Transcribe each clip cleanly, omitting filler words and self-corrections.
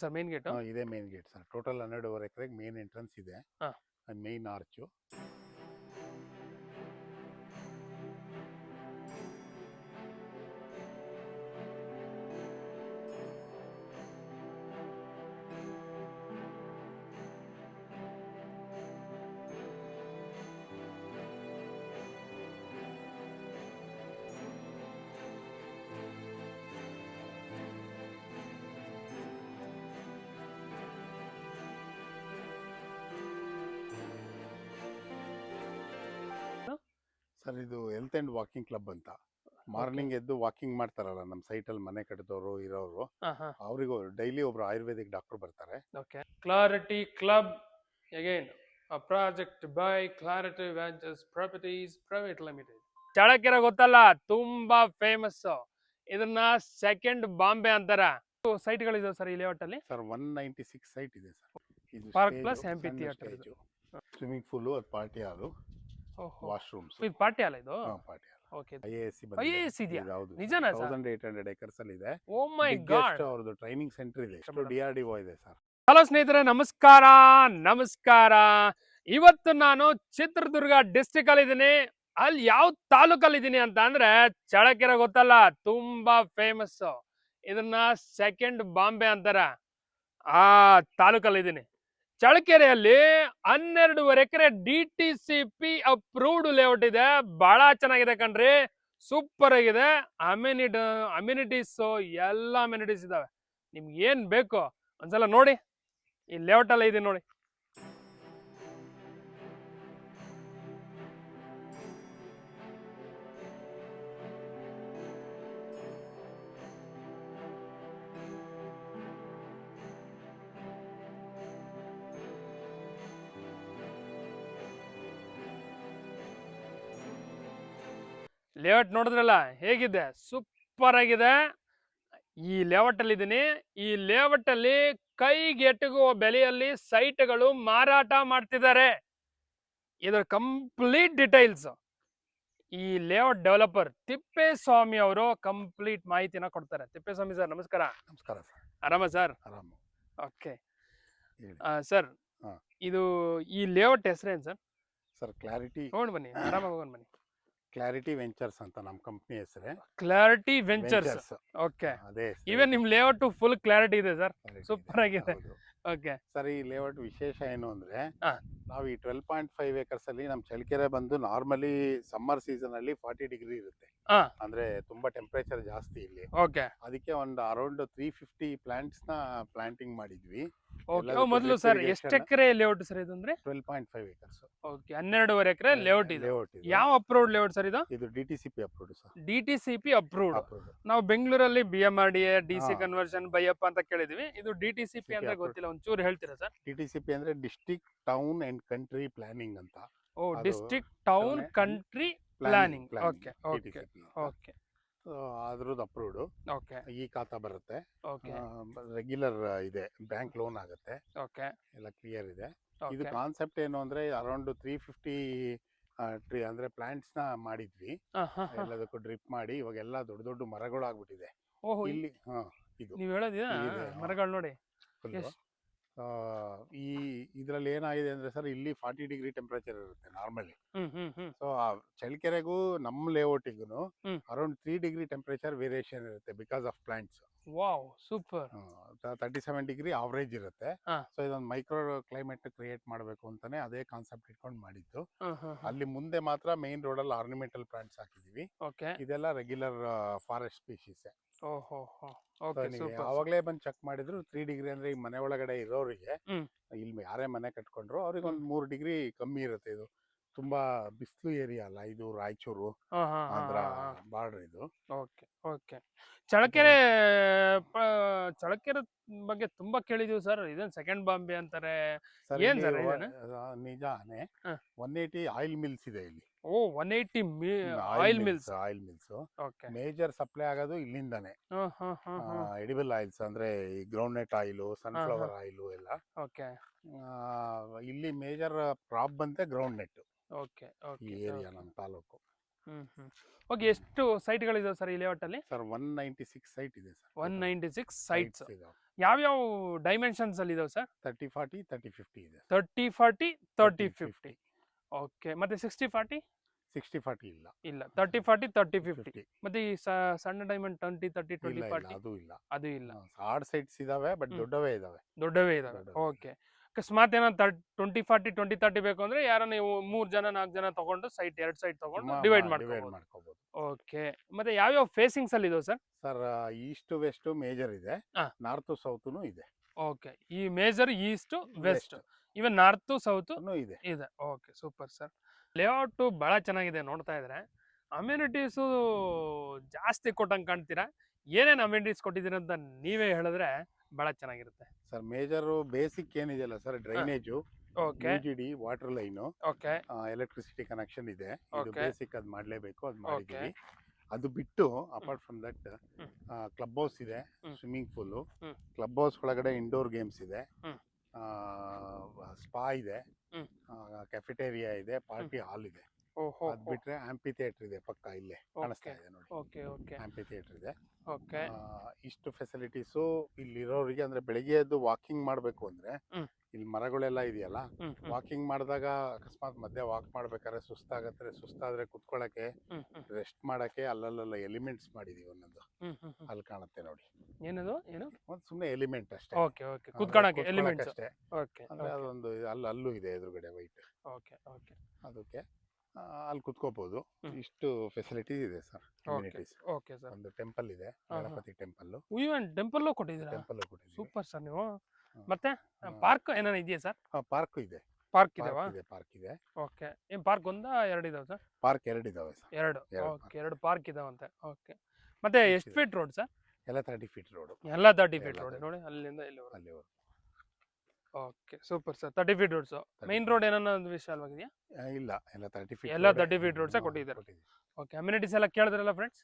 Sir main gate ಇದೇ main gate sir. Total 12.5 ಎಕರೆಗೆ main entrance ಇದೆ, ಮೇನ್ ಆರ್ಚು. ಸರ್ ಇದು ಹೆಲ್ತ್ ಅಂಡ್ ವಾಕಿಂಗ್ ಕ್ಲಬ್ ಅಂತ. Morning ಎದ್ದು ವಾಕಿಂಗ್ ಮಾಡ್ತಾರಲ್ಲ ನಮ್ಮ ಸೈಟಲ್ಲಿ ಮನೆ ಕಟ್ಟಿದವರು ಇರೋರು, ಅವರಿಗೂ ಡೈಲಿ ಒಬ್ರು ಆಯುರ್ವೇದಿಕ್ ಡಾಕ್ಟರ್ ಬರ್ತಾರೆ. Clarity club again a project by Clarity Ventures Properties Private Limited. Challakere ಗೊತ್ತಲ್ಲ, ತುಂಬಾ ಫೇಮಸ್. ಇದನ್ನ ಸೆಕೆಂಡ್ ಬಾಂಬೆ ಅಂತಾರ. ಸೈಟ್ಗಳಿದೆ ಸರ್ ಈ ಲೇಔಟ್ ಅಲ್ಲಿ. ಸರ್ 196 ಸೈಟ್ ಇದೆ ಸರ್. ಇದು park plus MP theatre, swimming pool, party hall, washrooms. ಇದು ಪಾರ್ಟಿ ಹಾಲ್. ಇದು ಪಾರ್ಟಿ ಹಾಲ್. ಓಕೆ. ಐಎಎಸ್ಸಿ ಇದೆಯಾ? ಹೌದು. ನಿಜನಾ ಸರ್? 1800 ಎಕರ್ಸ್ ಅಲ್ಲಿ ಇದೆ. ಓ ಮೈ ಗಾಡ್. ಅವರದು ಟ್ರೈನಿಂಗ್ ಸೆಂಟರ್ ಇದೆ. DRDO ಇದೆ ಸರ್. ಹಲೋ ಸ್ನೇಹಿತರೆ, ನಮಸ್ಕಾರ. ಇವತ್ತು ನಾನು ಚಿತ್ರದುರ್ಗ ಡಿಸ್ಟ್ರಿಕ್ಟ್ ಅಲ್ಲಿ ಇದ್ದೀನಿ. ಅಲ್ಲಿ ಯಾವ ತಾಲೂಕಲ್ಲಿ ಇದ್ದೀನಿ ಅಂತ ಅಂದ್ರೆ, ಚಳ್ಳಕೆರೆ ಗೊತ್ತಲ್ಲ, ತುಂಬಾ ಫೇಮಸ್. ಇದನ್ನ ಸೆಕೆಂಡ್ ಬಾಂಬೆ ಅಂತಾರ. ಆ ತಾಲೂಕಲ್ಲಿ ಇದ್ದೀನಿ. ಚಳ್ಳಕೆರೆಯಲ್ಲಿ 12.5 ಎಕರೆ DTCP ಅಪ್ರೂವ್ಡ್ ಲೇಔಟ್ ಇದೆ. ಬಹಳ ಚೆನ್ನಾಗಿದೆ ಕಣ್ರಿ, ಸೂಪರ್ ಆಗಿದೆ. ಅಮ್ಯುನಿಟೀಸ್ ಎಲ್ಲ ಅಮ್ಯುನಿಟೀಸ್ ಇದಾವೆ. ನಿಮ್ಗೆ ಏನ್ ಬೇಕು ಒಂದ್ಸಲ ನೋಡಿ. ಈ ಲೇಔಟ್ ಅಲ್ಲ ಇದೆ ನೋಡಿ. ಲೇಔಟ್ ನೋಡಿದ್ರಲ್ಲ ಹೇಗಿದೆ, ಸೂಪರ್ ಆಗಿದೆ. ಈ ಲೇಔಟ್ ಅಲ್ಲಿ ಇದೀನಿ. ಈ ಲೇಔಟ್ ಅಲ್ಲಿ ಕೈಗೆಟುಕುವ ಬೆಲೆಯಲ್ಲಿ ಸೈಟ್ಗಳು ಮಾರಾಟ ಮಾಡ್ತಿದ್ದಾರೆ. ಇದರ ಕಂಪ್ಲೀಟ್ ಡೀಟೇಲ್ಸ್ ಈ ಲೇಔಟ್ ಡೆವಲಪರ್ ತಿಪ್ಪೇಸ್ವಾಮಿ ಅವರು ಕಂಪ್ಲೀಟ್ ಮಾಹಿತಿನ ಕೊಡ್ತಾರೆ. ತಿಪ್ಪೇಸ್ವಾಮಿ ಸರ್, ನಮಸ್ಕಾರ. ನಮಸ್ಕಾರ ಸರ್. ಆರಾಮ ಸರ್? ಆರಾಮ. ಓಕೆ ಸರ್, ಇದು ಈ ಲೇಔಟ್ ಹೆಸರೇನು ಸರ್? Sir clarity. ಹೋಗೋಣ ಬನ್ನಿ, ಆರಾಮಾಗಿ ಹೋಗೋಣ ಬನ್ನಿ. ಕ್ಲಾರಿಟಿ ವೆಂಚರ್ಸ್ ಅಂತ ನಮ್ಮ ಕಂಪ್ನಿ ಹೆಸರೇ. Clarity ventures. ಓಕೆ. ಅದೇ ಇವನ್ ನಿಮ್ ಲೇಔಟ್ ಫುಲ್ ಕ್ಲಾರಿಟಿ ಇದೆ ಸರ್, ಸೂಪರ್ ಆಗಿದೆ. ಓಕೆ ಸರ್, ಈ ಲೇಔಟ್ ವಿಶೇಷ ಏನು ಅಂದ್ರೆ, ನಾವು ಈ 12.5 ಎಕರ್ಸ್ ಅಲ್ಲಿ ನಮ್ಮ ಚಳ್ಳಕೆರೆ ಬಂದು ನಾರ್ಮಲಿ ಸಮ್ಮರ್ ಸೀಸನ್ ಅಲ್ಲಿ 40 ಡಿಗ್ರಿ ಇರುತ್ತೆ. ಅಂದ್ರೆ ತುಂಬಾ ಟೆಂಪರೇಚರ್ ಜಾಸ್ತಿ ಇಲ್ಲಿ. ಓಕೆ. ಅದಕ್ಕೆ ಒಂದು ಅರೌಂಡ್ 350 ಪ್ಲಾಂಟ್ಸ್ ನ ಪ್ಲಾಂಟಿಂಗ್ ಮಾಡಿದ್ವಿ. ಮೊದಲು ಸರ್ ಎಷ್ಟು ಎಕರೆ ಲೇಔಟ್ ಸರ್ ಇದು ಅಂದ್ರೆ? 12.5 ಎಕರ್ಸ್. ಓಕೆ, 12.5 ಎಕರೆ ಲೇಔಟ್ ಇದೆ. ಯಾವ ಅಪ್ರೂವ್ಡ್ ಲೇಔಟ್ ಸರ್ ಇದು? ಇದು DTCP approved sir. DTCP approved. ನಾವು ಬೆಂಗಳೂರಲ್ಲಿ BMRDA DC ಕನ್ವರ್ಷನ್ ಬೈಯಪ್ಪ ಅಂತ ಕೇಳಿದ್ವಿ. ಇದು DTCP ಅಂದ್ರೆ ಗೊತ್ತಿಲ್ಲ, ಒಂಚೂರು ಹೇಳ್ತೀರಾ ಸರ್? DTCP ಅಂದ್ರೆ district town and country planning ಅಂತ. Oh, district town country planning. Okay okay okay. ಅದ್ರದ್ದು ಅಪ್ರೂವ್ಡ್. ಓಕೆ. ಈ ಖಾತಾ ಬರುತ್ತೆ. ಓಕೆ. ರೆಗ್ಯುಲರ್ ಇದೆ, ಬ್ಯಾಂಕ್ ಲೋನ್ ಆಗುತ್ತೆ. ಓಕೆ. ಎಲ್ಲ ಕ್ಲಿಯರ್ ಇದೆ. ಇದು ಕಾನ್ಸೆಪ್ಟ್ ಏನು ಅಂದ್ರೆ, ಅರೌಂಡ್ 350 ಟ್ರೀ ಅಂದ್ರೆ ಪ್ಲಾಂಟ್ಸ್ ನ ಮಾಡಿದ್ವಿ. ಎಲ್ಲದಕ್ಕೂ ಡ್ರಿಪ್ ಮಾಡಿ ಇವಾಗ ಎಲ್ಲ ದೊಡ್ಡ ದೊಡ್ಡ ಮರಗಳು ಆಗ್ಬಿಟ್ಟಿದೆ ಇಲ್ಲಿ. ಇದು ನೀವು ಹೇಳೋದಿದೆ ಮರಗಳು ನೋಡಿ. ಈ ಇದ್ರಲ್ಲಿ ಏನಾಗಿದೆ ಅಂದ್ರೆ ಸರ್, ಇಲ್ಲಿ 40 ಡಿಗ್ರಿ ಟೆಂಪರೇಚರ್ ಇರುತ್ತೆ ನಾರ್ಮಲಿ. ಸೊ ಚಳ್ಳಕೆರೆಗೂ ನಮ್ಮ ಲೇಔಟಿಗೂ ಅರೌಂಡ್ 3 ಡಿಗ್ರಿ ಟೆಂಪರೇಚರ್ ವೇರಿಯೇಷನ್ ಇರುತ್ತೆ because of plants. Wow, super. 37 degree average ಇರುತ್ತೆ. ಸೊ ಇದೊಂದು ಮೈಕ್ರೋ ಕ್ಲೈಮೇಟ್ ಕ್ರಿಯೇಟ್ ಮಾಡಬೇಕು ಅಂತಾನೆ ಅದೇ ಕಾನ್ಸೆಪ್ಟ್ ಇಟ್ಕೊಂಡು ಮಾಡಿದ್ದು. ಅಲ್ಲಿ ಮುಂದೆ ಮಾತ್ರ ಮೇನ್ ರೋಡ್ ಅಲ್ಲಿ ಆರ್ನಿಮೆಂಟಲ್ ಪ್ಲಾಂಟ್ಸ್ ಹಾಕಿದೀವಿ. ಇದೆಲ್ಲ ರೆಗ್ಯುಲರ್ ಫಾರೆಸ್ಟ್ ಸ್ಪೀಶೀಸ್. ಅವಾಗಲೇ ಬಂದು ಚೆಕ್ ಮಾಡಿದ್ರು 3 ಡಿಗ್ರಿ ಅಂದ್ರೆ ಈ ಮನೆ ಒಳಗಡೆ ಇರೋರಿಗೆ, ಇಲ್ಲಿ ಯಾರೇ ಮನೆ ಕಟ್ಕೊಂಡ್ರು ಅವ್ರಿಗೆ ಒಂದು 3 ಡಿಗ್ರಿ ಕಮ್ಮಿ ಇರುತ್ತೆ. ಇದು ತುಂಬಾ ಬಿಸಿಲು ಏರಿಯಾ ಅಲ್ಲ, ಇದು ರಾಯಚೂರು ಆಂಧ್ರ ಬಾರ್ಡರ್ ಇದು. Okay okay. ಚಳ್ಳಕೆರೆ ಬಗ್ಗೆ ತುಂಬಾ ಕೇಳಿದೀವಿ ಸರ್. ಇದನ್ ಸೆಕೆಂಡ್ ಬಾಂಬೆ ಅಂತಾರೆ, ಏನ್ ಸರ್? ನಿಜಾನೇ. 180 ಆಯಿಲ್ ಮಿಲ್ಸ್ ಇದೆ ಇಲ್ಲಿ. Oh, 180 oil mills. Major supply ಆಗೋದು ಇಲ್ಲಿಂದಾನೆ. ಎಡಿಬಲ್ ಆಯಿಲ್ಸ್ ಅಂದ್ರೆ ಈ groundnut oil, sunflower oil ಎಲ್ಲ. ಓಕೆ. ಇಲ್ಲಿ ಮೇಜರ್ ಕ್ರಾಪ್ ಬಂತೆ ಗ್ರೌಂಡ್ ನೆಟ್. Okay okay. ಈ ಏರಿಯಾ ನಮ್ಮ ತಾಲೂಕು. ಓಕೆ. ಎಷ್ಟು ಸೈಟ್ಗಳಿದಾವೆ ಸರ್ ಈ ಲೇಔಟ್ ಅಲ್ಲಿ? ಸರ್ 196 ಸೈಟ್ ಇದೆ ಸರ್. 196 ಸೈಟ್ಸ್. ಯಾವ್ಯಾವ ಡೈಮೆನ್ಷನ್ಸ್ ಅಲ್ಲಿ ಇದಾವೆ ಸರ್? 30-40 30-50 ಇದೆ. 30-40 30-50. ಓಕೆ, ಮತ್ತೆ 60-40 60-40 ಇಲ್ಲ. ಇಲ್ಲ, 30-40 30-50. ಮತ್ತೆ ಈ ಸಣ್ಣ ಡೈಮಂಡ್ 20-30 ಇಲ್ಲ 20-40 ಅದು ಇಲ್ಲ. ಅದು ಇಲ್ಲ. ಹಾರ್ಡ್ ಸೈಟ್ಸ್ ಇದಾವೆ, ಬಟ್ ದೊಡ್ಡವೇ ಇದಾವೆ. ದೊಡ್ಡವೇ ಇದಾವೆ. ಓಕೆ, ಅಕಸ್ಮಾತ್ ಏನೋ 20-40 20-30 ಬೇಕು ಅಂದ್ರೆ ಯಾರ ನೀವು 3 ಜನ 4 ಜನ ತಗೊಂಡು ಸೈಟ್ 2 ಸೈಟ್ ತಗೊಂಡು ಡಿವೈಡ್ ಮಾಡ್ಕೋಬಹುದು. ಓಕೆ, ಮತ್ತೆ ಯಾವ್ಯಾವ ಫೇಸಿಂಗ್ಸ್ ಅಲ್ಲಿ ಇದಾವೆ sir? Sir east west major ಇದೆ, ನಾರ್ತ್ ಸೌತ್ ಇದೆ. ಓಕೆ, ಈ major east west, even north south ಇದೆ. Okay, super sir. ಲೇಔಟ್ ಬಹಳ ಚೆನ್ನಾಗಿದೆ, ನೋಡ್ತಾ ಇದ್ರೆ ಅಮ್ಯುನಿಟೀಸು ಜಾಸ್ತಿ ಕೊಟ್ಟಂಗೆ ಕಾಣ್ತೀರಾ. ಏನೇನು ಅಮ್ಯುನಿಟೀಸ್ ಕೊಟ್ಟಿದ್ದೀರಾ ಅಂತ ನೀವೇ ಹೇಳಿದ್ರೆ ಬಹಳ ಚೆನ್ನಾಗಿರುತ್ತೆ ಸರ್. ಮೇಜರ್ ಬೇಸಿಕ್ ಏನಿದೆಯಲ್ಲ sir, drainage, UGD, water line, electricity connection ಇದೆ. ಇದು ಬೇಸಿಕ್, ಅದು ಮಾಡ್ಲೇಬೇಕು, ಅದು ಮಾಡಿದೀವಿ. ಅದು ಬಿಟ್ಟು apart from that club house ಇದೆ, ಸ್ವಿಮ್ಮಿಂಗ್ ಪೂಲು, ಕ್ಲಬ್ ಹೌಸ್ ಒಳಗಡೆ ಇಂಡೋರ್ ಗೇಮ್ಸ್ ಇದೆ, ಸ್ಪಾ ಇದೆ, ಕೆಫೆಟೇರಿಯಾ ಇದೆ, ಪಾರ್ಟಿ ಹಾಲ್ ಇದೆ. ಅದ್ ಬಿಟ್ರೆ ಆಂಪಿ ಥಿಯೇಟರ್ ಇದೆ ಪಕ್ಕ, ಇಲ್ಲೇ ಕಾಣಿಸ್ತಾ ಇದೆ ನೋಡಿ. ಆಂಪಿ ಥಿಯೇಟರ್ ಇದೆ. ಇಷ್ಟು ಫೆಸಿಲಿಟೀಸು ಇಲ್ಲಿರೋರಿಗೆ. ಅಂದ್ರೆ ಬೆಳಿಗ್ಗೆ ಎದ್ದು ವಾಕಿಂಗ್ ಮಾಡ್ಬೇಕು ಅಂದ್ರೆ ಇಲ್ಲಿ ಮರಗಳೆಲ್ಲ ಇದೆಯಲ್ಲ, ವಾಕಿಂಗ್ ಮಾಡಿದಾಗ ಅಕಸ್ಮಾತ್ ಮಧ್ಯೆ ವಾಕ್ ಮಾಡ್ಬೇಕಾದ್ರೆ ಸುಸ್ತಾದ್ರೆ ಕುತ್ಕೊಳಕ್ಕೆ, ರೆಸ್ಟ್ ಮಾಡಕ್ಕೆ ಅಲ್ಲಲ್ಲ ಎಲಿಮೆಂಟ್ಸ್ ಮಾಡಿದೀವಿ ಒಂದೊಂದು. ಅಲ್ಲಿ ಕಾಣುತ್ತೆ ನೋಡಿ, ಏನದು ಏನು ಒಂದ್ ಸುಮ್ನೆ ಎಲಿಮೆಂಟ್ ಅಷ್ಟೇ, ಕುತ್ಕೊಳಕ್ಕೆ ಎಲಿಮೆಂಟ್ ಅಷ್ಟೇ. ಅಂದ್ರೆ ಅದೊಂದು ಅಲ್ಲೂ ಇದೆ ಎದುರುಗಡೆ ವೈಟ್. ಅದಕ್ಕೆ ಅಲ್ಲಿ ಕುತ್ಕೋಬಹುದು. ಇಷ್ಟು ಫೆಸಿಲಿಟೀಸ್ ಇದೆ ಸರ್. ಒಂದು ಟೆಂಪಲ್ ಇದೆ, ಗಣಪತಿ ಟೆಂಪಲ್. ಟೆಂಪಲ್ ಕೊಟ್ಟಿದ್ದೀರಾ? ಟೆಂಪಲ್ ಕೊಟ್ಟಿದ್ದೀವಿ. ಸೂಪರ್ ಸರ್ ನೀವು. ಮತ್ತೆ ಪಾರ್ಕ್ ಏನಾನ ಇದೆಯಾ ಸರ್? ಪಾರ್ಕ್ ಇದೆ. ಪಾರ್ಕ್ ಇದೆ. ಓಕೆ, ಏನ್ ಪಾರ್ಕ್ ಒಂದಾ ಎರಡು ಇದಾವೆ ಸರ್? ಪಾರ್ಕ್ 2 ಇದಾವೆ ಸರ್. 2 ಪಾರ್ಕ್ ಇದಾವಂತೆ. ಓಕೆ, ಮತ್ತೆ ಎಷ್ಟು ಫೀಟ್ ರೋಡ್ ಸರ್? ಎಲ್ಲ 30 ಫೀಟ್ ರೋಡ್. ಎಲ್ಲ 30 ಫೀಟ್ ರೋಡ್ ನೋಡಿ, ಅಲ್ಲಿಂದ ಇಲ್ಲಿವರೆಗೆ. Okay, super sir. 30 feet roads. Main road ಏನನ್ನ ವಿಶಾಲವಾಗಿದೆಯಾ? ಇಲ್ಲ, ಎಲ್ಲ 30 ಫೀಟ್. ಎಲ್ಲ 30 ಫೀಟ್ ರೋಡ್ಸ್ ಕೊಟ್ಟಿದ್ದಾರೆ. ಓಕೆ, ಅಮ್ಯುನಿಟೀಸ್ ಎಲ್ಲ ಕೇಳಿದ್ರಲ್ಲ ಫ್ರೆಂಡ್ಸ್,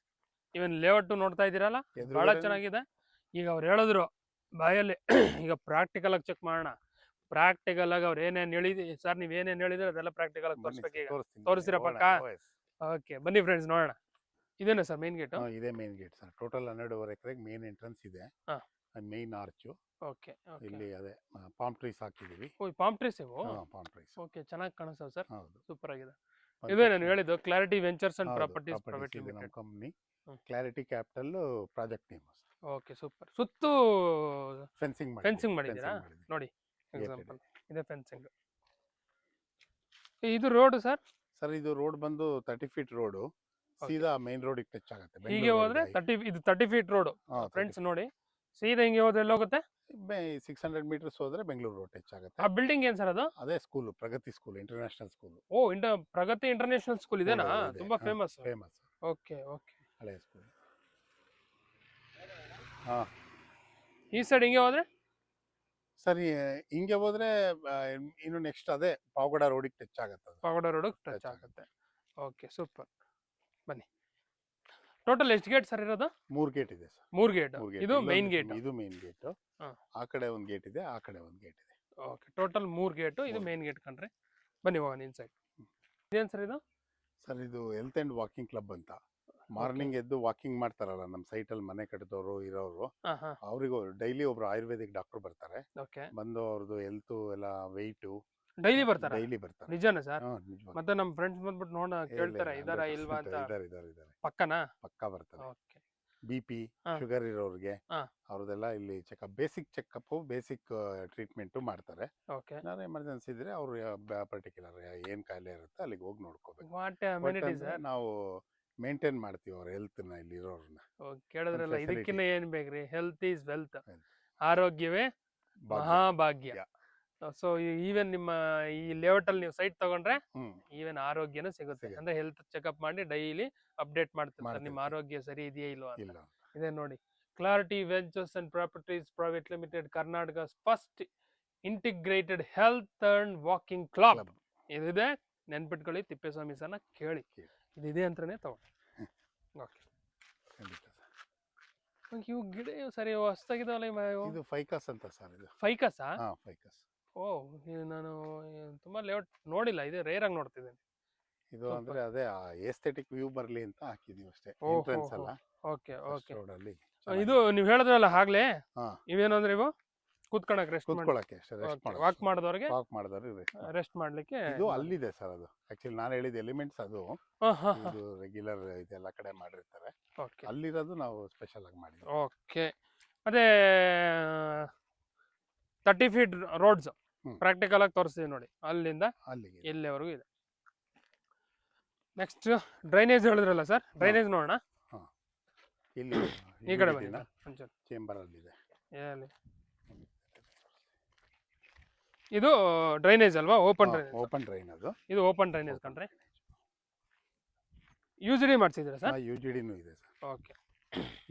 ಇವನ್ ಲೇಔಟ್ ನೋಡ್ತಾ ಇದ್ದೀರಲ್ಲ, ಬಹಳ ಚೆನ್ನಾಗಿದೆ. ಈಗ ಅವ್ರು ಹೇಳಿದ್ರು ಬಾಯಲ್ಲಿ, ಈಗ ಪ್ರಾಕ್ಟಿಕಲ್ ಆಗಿ ಚೆಕ್ ಮಾಡೋಣ. ಪ್ರಾಕ್ಟಿಕಲ್ ಆಗಿ ಅವ್ರು ಏನೇನು ಹೇಳಿದ್ರಿ ಸರ್, ನೀವ್ ಏನೇನು ಹೇಳಿದ್ರೆ ಅದೆಲ್ಲ ಪ್ರಾಕ್ಟಿಕಲ್ ಆಗಿ ತೋರಿಸ್ಬೇಕು. ಈಗ ತೋರಿಸಿರ ಪಕ್ಕ? ಓಕೆ, ಬನ್ನಿ ಫ್ರೆಂಡ್ಸ್ ನೋಡೋಣ. ಇದೇನಾ ಸರ್ ಮೇನ್ ಗೇಟ್? ಇದೇ ಮೇನ್ ಗೇಟ್ ಸರ್. ಟೋಟಲ್ 12.5 ಎಕರೆಗೆ ಮೇನ್ ಎಂಟ್ರೆನ್ಸ್ ಇದೆ. Main arch. ಓಕೆ, ಇಲ್ಲಿ ಅದೇ ಪಾಮ್ ಟ್ರೀಸ್ ಹಾಕಿದೀವಿ. ಪಾಮ್ ಟ್ರೀಸ್ ಇವು? Palm trees. ಓಕೆ, ಚೆನ್ನಾಗಿ ಕಾಣಿಸ್ತವೆ ಸರ್. ಸೂಪರ್ ಆಗಿದೆ. ಇದೇ ನಾನು ಹೇಳಿದ್ದು clarity ventures and properties private limited company. Clarity capital project name. Okay, super. ಸುತ್ತು ಫೆನ್ಸಿಂಗ್ ಮಾಡಿದ್ದೀರಾ ನೋಡಿ. ಎಕ್ಸಾಂಪಲ್ ಇದೆ ಫೆನ್ಸಿಂಗ್. ಇದು ರೋಡ್ ಸರ್? ಸರ್ ಇದು ರೋಡ್ ಬಂದು 30 ಫೀಟ್ ರೋಡ್, ಸೀದಾ ಮೇನ್ ರೋಡ್ ಟಚ್ ಆಗುತ್ತೆ. ಹೀಗೆ ಹೋದ್ರೆ 30 ಫೀಟ್ ರೋಡ್ ಫ್ರೆಂಡ್ಸ್ ನೋಡಿ. ಸೀದಾ ಹಿಂಗೆ ಹೋದ್ರೆ ಎಲ್ಲ ಹೋಗುತ್ತೆ. 600 ಮೀಟರ್ಸ್ ಹೋದ್ರೆ ಬೆಂಗಳೂರು ರೋಡ್ ಟಚ್ ಆಗುತ್ತೆ. ಆ ಬಿಲ್ಡಿಂಗ್ ಏನ್ ಸರ್ ಅದು? ಅದೇ ಸ್ಕೂಲ್, ಪ್ರಗತಿ ಸ್ಕೂಲ್, ಇಂಟರ್ನ್ಯಾಷನಲ್ ಸ್ಕೂಲ್. ಪ್ರಗತಿ ಇಂಟರ್ನ್ಯಾಷನಲ್ ಸ್ಕೂಲ್ ಇದೆನಾ? ತುಂಬಾ ಫೇಮಸ್. ಓಕೆ, ಹಳೆ ಸ್ಕೂಲ್. ಈ ಸೈಡ್ ಹಿಂಗೆ ಹೋದ್ರೆ ಸರಿ, ಹಿಂಗೆ ಹೋದ್ರೆ ಇನ್ನು ನೆಕ್ಸ್ಟ್ ಅದೇ ಪಾವಗಡ ರೋಡಿಗೆ ಟಚ್ ಆಗುತ್ತೆ. ಪಾವಗಡ ರೋಡ್ ಟಚ್ ಆಗುತ್ತೆ. Okay, super. ಬನ್ನಿ. ಟೋಟಲ್ ಎಷ್ಟು ಗೇಟ್ ಸರ್ ಇರೋದು? 3 ಗೇಟ್ ಇದೆ ಸರ್. 3 ಗೇಟ್. ಇದು ಮೇನ್ ಗೇಟ್. ಇದು ಮೇನ್ ಗೇಟ್. ಆ ಕಡೆ ಒಂದು ಗೇಟ್ ಇದೆ, ಆ ಕಡೆ ಒಂದು ಗೇಟ್ ಇದೆ. Okay, total 3 gate. ಇದು ಮೇನ್ ಗೇಟ್ ಕಣ್ರಿ. ಬನ್ನಿ ಹೋಗೋಣ ಇನ್ಸೈಡ್. ಇದೇನ್ ಸರ್ ಇದು? ಸರ್ ಇದು ಹೆಲ್ತ್ ಅಂಡ್ ವಾಕಿಂಗ್ ಕ್ಲಬ್ ಅಂತ. ಮಾರ್ನಿಂಗ್ ಎದ್ದು ವಾಕಿಂಗ್ ಮಾಡ್ತಾರಲ್ಲ ನಮ್ಮ ಸೈಟ್ ಅಲ್ಲಿ ಮನೆ ಕಟ್ಟಿದವರು ಇರೋರು, ಅವರಿಗೂ ಡೈಲಿ ಒಬ್ರು ಆಯುರ್ವೇದಿಕ್ ಡಾಕ್ಟರ್ ಬರ್ತಾರೆ. ಬಂದು ಅವ್ರದ್ದು ಹೆಲ್ತ್ ಎಲ್ಲ ವೆಯ್ಟ್ ಡೈಲಿ ಬರ್ತಾರೆ. ನಿಜಾನ ಸರ್? ಮತ್ತೆ ನಮ್ಮ ಫ್ರೆಂಡ್ಸ್ ಬಂದ್ಬಿಟ್ಟು ನೋಡ ಕೇಳ್ತಾರೆ ಇದಾರ ಇಲ್ವಾ ಅಂತ. ಪಕ್ಕನಾ? ಪಕ್ಕ ಬರ್ತಾರೆ. BP ಶುಗರ್ ಇರೋರಿಗೆ ಅವ್ರದೆಲ್ಲ ಇಲ್ಲಿ checkup, basic checkup, basic treatment ಮಾಡ್ತಾರೆ. ಏನಾದ್ರು ಎಮರ್ಜೆನ್ಸಿ ಇದ್ರೆ ಅವ್ರು ಪರ್ಟಿಕ್ಯುಲರ್ ಏನ್ ಕಾಯಿಲೆ ಇರುತ್ತೆ ಅಲ್ಲಿಗೆ ಹೋಗಿ ನೋಡ್ಕೋಬೇಕು. ನಾವು ಮೇಂಟೈನ್ ಮಾಡ್ತೀವಿ ಅವ್ರ ಹೆಲ್ತ್ ನ, ಇಲ್ಲಿ ಇರೋರ್ನ. ಕೇಳಿದ್ರಲ್ಲ, ಇದಕ್ಕಿನ್ನ ಏನ್ ಬೇಕ್ರಿ? Health is wealth. ಆರೋಗ್ಯವೇ ಮಹಾಭಾಗ್ಯ. ಸೊ ಈವನ್ ನಿಮ್ಮ ಈ ಲೇಔಟ್ ಅಲ್ಲಿ ನೀವು ಸೈಟ್ ತಗೊಂಡ್ರೆ ಈವನ್ ಆರೋಗ್ಯನೂ ಸಿಗುತ್ತೆ. ಅಂದ್ರೆ ಹೆಲ್ತ್ ಚೆಕ್ಅಪ್ ಮಾಡಿ ಡೈಲಿ ಅಪ್ಡೇಟ್ ಮಾಡ್ತಿರ್ತಾರೆ ನಿಮ್ಮ ಆರೋಗ್ಯ ಸರಿ ಇದೆಯಾ ಇಲ್ವಾ ಅಂತ. ಇದೆ ನೋಡಿ, clarity ventures and properties private limited, Karnataka first integrated health and walking club. ಇದಿದೆ, ನೆನ್ಪಿಟ್ಕೊಳ್ಳಿ. ತಿಪ್ಪೇಸ್ವಾಮಿ ಸರ್ನ ಕೇಳಿ, ಇದಿದೆ ಅಂತಾನೆ ತಗೊಂಡು. ಓಕೆ, ಇವು ಗಿಡ ಸರಿ ಹೊಸ್ತಾಗಿದಾವಲ್ಲ. ಇದು ಫೈಕಸ್ ಅಂತ ಸರ್. ಇದು ಫೈಕಸಾ? ಫೈಕಸ್. ನಾನು ತುಂಬಾ ಲೇಔಟ್ ನೋಡಿಲ್ಲ, ಇದೆ ರೇರ್ ಆಗಿ ನೋಡ್ತಿದ್ದೇನೆ. ಇದು ಅಂದ್ರೆ ಅದೇ ಎಸ್ಥೆಟಿಕ್ ವ್ಯೂ ಬರ್ಲಿ ಅಂತ ಹಾಕಿದೀವಿ ಅಷ್ಟೇ. ಎಂಟ್ರೆನ್ಸ್ ಅಲ್ಲ. ಓಕೆ, ರೋಡ್ ಅಲ್ಲಿ ಇದು ನೀವು ಹೇಳಿದ್ರಲ್ಲ ಆಗ್ಲೇ, ಹಾ ಇವೇನಂದ್ರೆ ಇವು ಕೂತ್ಕೊಳಕ್ ರೆಸ್ಟ್ ಕೂತ್ಕೊಳ್ಳಕ್ಕೆ ಅಷ್ಟೇ, ರೆಸ್ಟ್ ವಾಕ್ ಮಾಡಿದವ್ರಿಗೆ ವಾಕ್ ಮಾಡಿದವ್ರಿಗೆ ರೆಸ್ಟ್ ರೆಸ್ಟ್ ಮಾಡ್ಲಿಕ್ಕೆ ಇದು ಅಲ್ಲಿದೆ ಸರ್. ಅದು ಆಕ್ಚುಲಿ ನಾನು ಹೇಳಿದ ಎಲಿಮೆಂಟ್ಸ್ ಅದು ಇದು ರೆಗ್ಯುಲರ್ ಇದೆಲ್ಲ ಕಡೆ ಮಾಡಿರ್ತಾರೆ. ಓಕೆ ಅಲ್ಲಿರೋದು ನಾವು ಸ್ಪೆಷಲ್ ಆಗಿ ಮಾಡಿದ್ವಿ. ಓಕೆ. ಮತ್ತೆ 30 ಫೀಟ್ ರೋಡ್ಸ್ ಪ್ರಾಕ್ಟಿಕಲ್ ಆಗಿ ತೋರಿಸ್ತೀವಿ ನೋಡಿ, ಅಲ್ಲಿಂದ ಅಲ್ಲಿಗೆ ಇಲ್ಲಿವರೆಗೂ ಇದೆ. ನೆಕ್ಸ್ಟ್ ಡ್ರೈನೇಜ್ ಹೇಳಿದ್ರಲ್ಲ ಸರ್, ಡ್ರೈನೇಜ್ ನೋಡೋಣ. ಇಲ್ಲಿ ಈ ಕಡೆ ಬನ್ನಿ ಒಂಚೂರು. ಚೇಂಬರ್ ಅಲ್ಲಿದೆ. ಎಲ್ಲಿ ಇದು ಡ್ರೈನೇಜ್ ಅಲ್ವಾ? Open drainage. ಓಪನ್ ಡ್ರೈನ್ ಅದು. ಇದು ಓಪನ್ ಡ್ರೈನೇಜ್ ಕಣ್ರಿ. UGD ಮಾಡ್ಸಿದ್ದೀರಾ ಸರ್? UGDನೂ ಇದೆ ಸರ್. ಓಕೆ.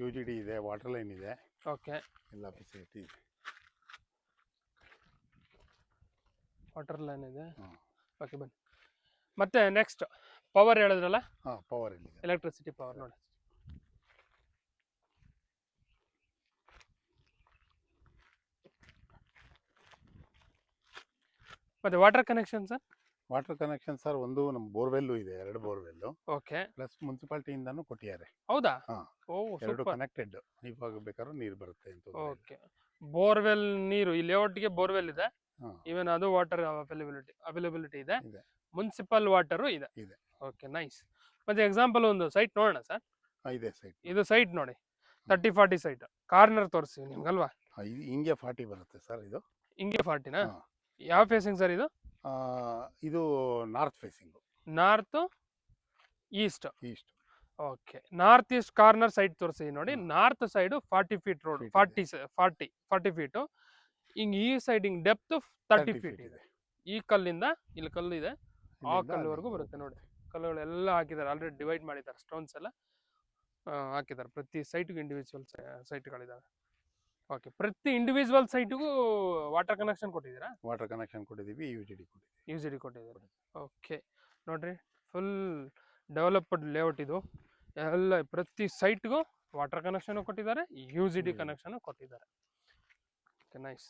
UGD ಇದೆ, ವಾಟರ್ ಲೈನ್ ಇದೆ. ಓಕೆ. ಎಲ್ಲ ಫೆಸಿಲಿಟಿ ಇದೆ. ವಾಟರ್ ಲೈನ್ ಇದೆ. ಓಕೆ ಬನ್ನಿ. ಮತ್ತೆ ನೆಕ್ಸ್ಟ್ ಪವರ್ ಹೇಳಿದ್ರಲ್ಲ? ಪವರ್ ಇದೆ, ಎಲೆಕ್ಟ್ರಿಸಿಟಿ ಪವರ್ ನೋಡಿ. ಮತ್ತೆ water connection sir? Water connection sir ಒಂದು ನಮ್ಮ ಬೋರ್ವೆಲ್ಲು ಇದೆ, 2 ಬೋರ್ವೆಲ್ಲು. ಓಕೆ. ಪ್ಲಸ್ ಮುನ್ಸಿಪಾಲಿಟಿಯಿಂದಾನು ಕೊಟ್ಟಿದ್ದಾರೆ. ಹೌದಾ? ಓ 2 ಕನೆಕ್ಟೆಡ್. ಇವಾಗ ಬೇಕಾದ್ರೂ ನೀರು ಬರುತ್ತೆ ಅಂತ. ಓಕೆ. ಬೋರ್ವೆಲ್ ನೀರು ಈ ಲೇಔಟ್ಗೆ ಬೋರ್ವೆಲ್ ಇದೆ. ಇವನ್ ಅದು ವಾಟರ್ ಅವೈಲಬಿಲಿಟಿ ಇದೆ. ಮುನ್ಸಿಪಲ್ ವಾಟರು ಇದೆ. Okay nice. ಮತ್ತೆ ಎಕ್ಸಾಂಪಲ್ ಒಂದು ಸೈಟ್ ನೋಡೋಣ ಸರ್. ಇದೆ ಸೈಟ್. ಇದು ಸೈಟ್ ನೋಡಿ, 30-40 ಸೈಟ್. ಕಾರ್ನರ್ ತೋರಿಸ್ತೀವಿ ನಿಮ್ಗಲ್ವಾ? ಹಿಂಗೆ 40 ಬರುತ್ತೆ ಸರ್. ಇದು ಹಿಂಗೆ 40ನಾ? ಯಾವ ಫೇಸಿಂಗ್ ಸರ್ ಇದು? ಇದು north facing. North East. East. Okay. North East corner side ತೋರಿಸ್ತೀವಿ ನೋಡಿ. North side 40 feet road, 40 feet. ಹಿಂಗ್ ಈ ಸೈಡ್ ಹಿಂಗ್ ಡೆಪ್ತ್ 30 ಫೀಟ್ ಇದೆ. ಈ ಕಲ್ಲಿಂದ ಇಲ್ಲಿ ಕಲ್ಲು ಇದೆ, ಆ ಕಲ್ಲಿವರೆಗೂ ಬರುತ್ತೆ ನೋಡಿ. ಕಲ್ಲುಗಳೆಲ್ಲ ಹಾಕಿದ್ದಾರೆ, ಆಲ್ರೆಡಿ ಡಿವೈಡ್ ಮಾಡಿದ್ದಾರೆ. ಸ್ಟೋನ್ಸ್ ಎಲ್ಲ ಹಾಕಿದ್ದಾರೆ. ಪ್ರತಿ ಸೈಟ್ಗೂ ಇಂಡಿವಿಜುವಲ್ ಸೈಟ್ಗಳಿದ್ದಾವೆ. ಓಕೆ. ಪ್ರತಿ ಇಂಡಿವಿಜುವಲ್ ಸೈಟ್ಗೂ ವಾಟರ್ ಕನೆಕ್ಷನ್ ಕೊಟ್ಟಿದ್ದೀರಾ? ವಾಟರ್ ಕನೆಕ್ಷನ್ ಕೊಟ್ಟಿದ್ದೀವಿ, UGD ಕೊಟ್ಟಿದ್ದಾರೆ. ಓಕೆ ನೋಡ್ರಿ, ಫುಲ್ ಡೆವಲಪ್ಡ್ ಲೇಔಟ್ ಇದು. ಎಲ್ಲ ಪ್ರತಿ ಸೈಟ್ಗೂ ವಾಟರ್ ಕನೆಕ್ಷನ್ ಕೊಟ್ಟಿದ್ದಾರೆ, UGD ಕನೆಕ್ಷನ್ ಕೊಟ್ಟಿದ್ದಾರೆ. Okay nice